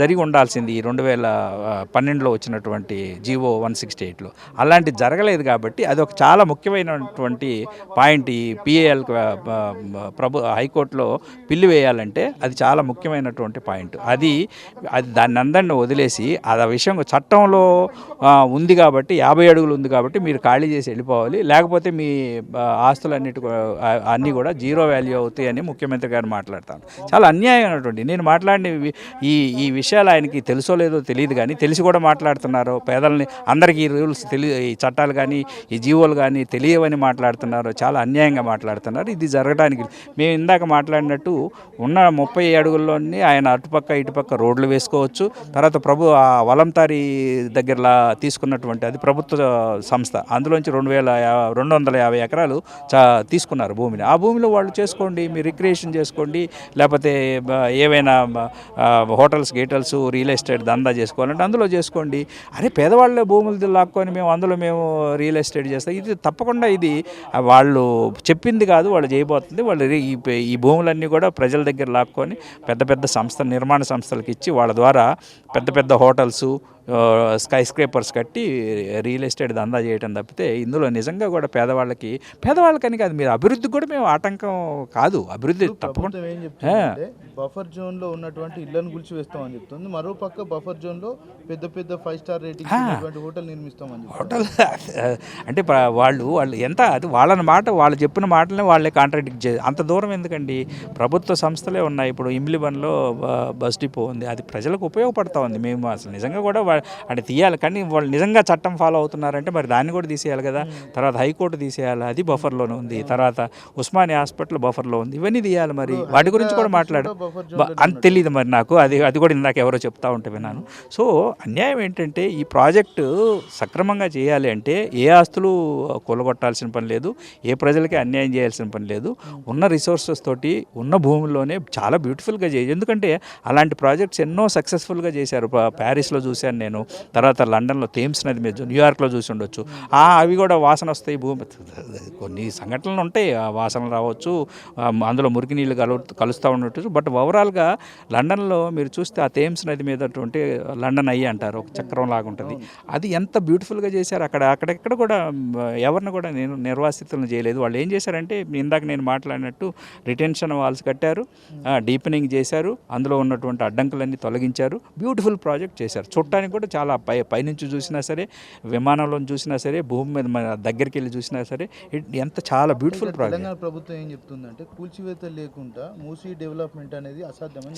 జరిగి ఉండాల్సింది ఈ 2012లో వచ్చినటువంటి జీవో 168లో. అలాంటి జరగలేదు కాబట్టి అది ఒక చాలా ముఖ్యమైనటువంటి పాయింట్. ఈ పిఏఎల్ హైకోర్టులో పిల్లి వేయాలంటే అది చాలా ముఖ్యమైనటువంటి పాయింట్. అది దాన్ని అందరిని వదిలేసి ఆ విషయం చట్టంలో ఉంది కాబట్టి 50 అడుగులు ఉంది కాబట్టి మీరు ఖాళీ చేసి వెళ్ళిపోవాలి, లేకపోతే మీ అన్నీ కూడా జీరో వాల్యూ అవుతాయి అని ముఖ్యమంత్రి గారు మాట్లాడతాను. చాలా అన్యాయమైనటువంటి, నేను మాట్లాడిన ఈ విషయాలు ఆయనకి తెలుసో లేదో తెలియదు కానీ తెలిసి కూడా మాట్లాడుతున్నారు. పేదలని అందరికీ ఈ రూల్స్ ఈ చట్టాలు కానీ ఈ జీవోలు కానీ తెలియవని మాట్లాడుతున్నారు. చాలా అన్యాయంగా మాట్లాడుతున్నారు. ఇది జరగడానికి మేము ఇందాక మాట్లాడినట్టు ఉన్న 30 అడుగుల్లోని ఆయన అటుపక్క ఇటుపక్క రోడ్లు వేసుకోవచ్చు. తర్వాత ఆ వలంతారి దగ్గరలా తీసుకున్నటువంటి అది ప్రభుత్వ సంస్థ, అందులోంచి 250 ఎకరాలు తీసుకున్నారు భూమిని. ఆ భూమిలో వాళ్ళు చేసుకోండి, మీరు రిక్రియేషన్ చేసుకోండి, లేకపోతే ఏవైనా హోటల్స్ గేటల్స్ రియల్ ఎస్టేట్ దందా చేసుకోవాలంటే అందులో చేసుకోండి. అరే పేదవాళ్ళ భూములు లాక్కొని మేము రియల్ ఎస్టేట్ చేస్తాం, ఇది తప్పకుండా ఇది వాళ్ళు చెప్పింది కాదు, వాళ్ళు చేయబోతుంది. వాళ్ళు ఈ భూములన్నీ కూడా ప్రజల దగ్గర లాక్కొని పెద్ద నిర్మాణ సంస్థలకు ఇచ్చి వాళ్ళ ద్వారా పెద్ద హోటల్స్ స్కై స్క్రేపర్స్ కట్టి రియల్ ఎస్టేట్ దందా చేయడం తప్పితే ఇందులో నిజంగా కూడా పేదవాళ్ళకని కాదు, మీరు అభివృద్ధికి కూడా మేము ఆటంకం కాదు. అభివృద్ధి తప్పకుండా ఏం చెప్తుంది, బఫర్ జోన్లో ఉన్నటువంటి ఇళ్లను కూల్చివేస్తామని చెప్తుంది. మరో పక్క బఫర్ జోన్లో పెద్ద 5 స్టార్ రేటింగ్ హోటల్ నిర్మిస్తామని హోటల్ అంటే వాళ్ళు ఎంత అది వాళ్ళని మాట, వాళ్ళు చెప్పిన మాటలనే వాళ్ళే కాంట్రాడిక్ట్ చేసి అంత దూరం ఎందుకండి. ప్రభుత్వ సంస్థలే ఉన్నాయి. ఇప్పుడు ఇమ్లిబన్లో బస్ డిపో ఉంది, అది ప్రజలకు ఉపయోగపడతా ఉంది. మేము అసలు నిజంగా కూడా అంటే తీయాలి, కానీ వాళ్ళు నిజంగా చట్టం ఫాలో అవుతున్నారంటే మరి దాన్ని కూడా తీసేయాలి కదా. తర్వాత హైకోర్టు తీసేయాలి, అది బఫర్లోనే ఉంది. తర్వాత ఉస్మానియా హాస్పిటల్ బఫర్లో ఉంది, ఇవన్నీ తీయాలి. మరి వాటి గురించి కూడా మాట్లాడు అంత తెలియదు మరి నాకు, అది కూడా ఇందాక ఎవరో చెప్తా ఉంటే విన్నాను. సో అన్యాయం ఏంటంటే ఈ ప్రాజెక్టు సక్రమంగా చేయాలి అంటే ఏ ఆస్తులు కూలగొట్టాల్సిన పని లేదు, ఏ ప్రజలకి అన్యాయం చేయాల్సిన పని లేదు. ఉన్న రిసోర్సెస్ తోటి ఉన్న భూముల్లోనే చాలా బ్యూటిఫుల్గా చేయాలి. ఎందుకంటే అలాంటి ప్రాజెక్ట్స్ ఎన్నో సక్సెస్ఫుల్గా చేశారు. ప్యారిస్లో చూశాను నేను, తర్వాత లండన్లో థేమ్స్ నది మీద, న్యూయార్క్లో చూసి ఉండొచ్చు. అవి కూడా వాసన వస్తాయి, భూమి కొన్ని సంఘటనలు ఉంటాయి, ఆ వాసన రావచ్చు, అందులో మురికి నీళ్ళు కలుస్తూ ఉండొచ్చు. బట్ ఓవరాల్గా లండన్లో మీరు చూస్తే ఆ థేమ్స్ నది మీద లండన్ ఐ అంటారు, ఒక చక్రం లాగా ఉంటుంది. అది ఎంత బ్యూటిఫుల్గా చేశారు. అక్కడెక్కడ కూడా ఎవరిని కూడా నేను నిర్వాసితులను చేయలేదు. వాళ్ళు ఏం చేశారంటే ఇందాక నేను మాట్లాడినట్టు రిటెన్షన్ వాల్స్ కట్టారు, డీపెనింగ్ చేశారు, అందులో ఉన్నటువంటి అడ్డంకులన్నీ తొలగించారు, బ్యూటిఫుల్ ప్రాజెక్ట్ చేశారు. చూడటానికి కూడా చాలా పైనుంచి చూసినా సరే, విమానంలో చూసినా సరే, భూమి మీద మన దగ్గరికి వెళ్ళి చూసినా సరే ఎంత చాలా బ్యూటిఫుల్ ప్రాజెక్ట్. తెలంగాణ ప్రభుత్వం ఏం చెప్తుందంటే కూల్చివేత లేకుండా మూసీ డెవలప్మెంట్ అనేది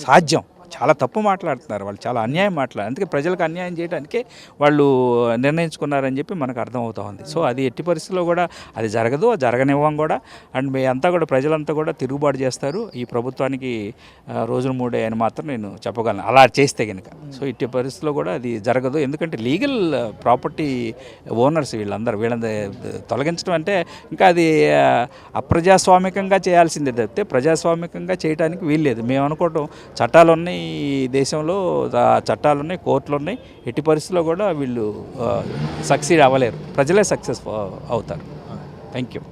సాధ్యం. చాలా తప్పు మాట్లాడుతున్నారు వాళ్ళు, చాలా అన్యాయం మాట్లాడారు. అందుకే ప్రజలకు అన్యాయం చేయడానికే వాళ్ళు నిర్ణయించుకున్నారని చెప్పి మనకు అర్థమవుతా ఉంది. సో అది ఎట్టి పరిస్థితుల్లో కూడా అది జరగదు, జరగనివ్వం కూడా. అండ్ మీ అంతా కూడా ప్రజలంతా కూడా తిరుగుబాటు చేస్తారు ఈ ప్రభుత్వానికి రోజులు 3 అని మాత్రం నేను చెప్పగలను, అలా చేస్తే కనుక. సో ఎట్టి పరిస్థితుల్లో కూడా అది జరగదు. ఎందుకంటే లీగల్ ప్రాపర్టీ ఓనర్స్ వీళ్ళని తొలగించడం అంటే ఇంకా అది అప్రజాస్వామికంగా చేయాల్సిందే తప్పితే ప్రజాస్వామికంగా చేయడానికి వీల్లేదు. మేము అనుకోవటం చట్టాలు ఉన్నాయి ఈ దేశంలో, చట్టాలు ఉన్నాయి, కోర్టులు ఉన్నాయి, ఎట్టి పరిస్థితుల్లో కూడా వీళ్ళు సక్సీడ్ అవ్వలేరు, ప్రజలే సక్సెస్ అవుతారు. Thank you.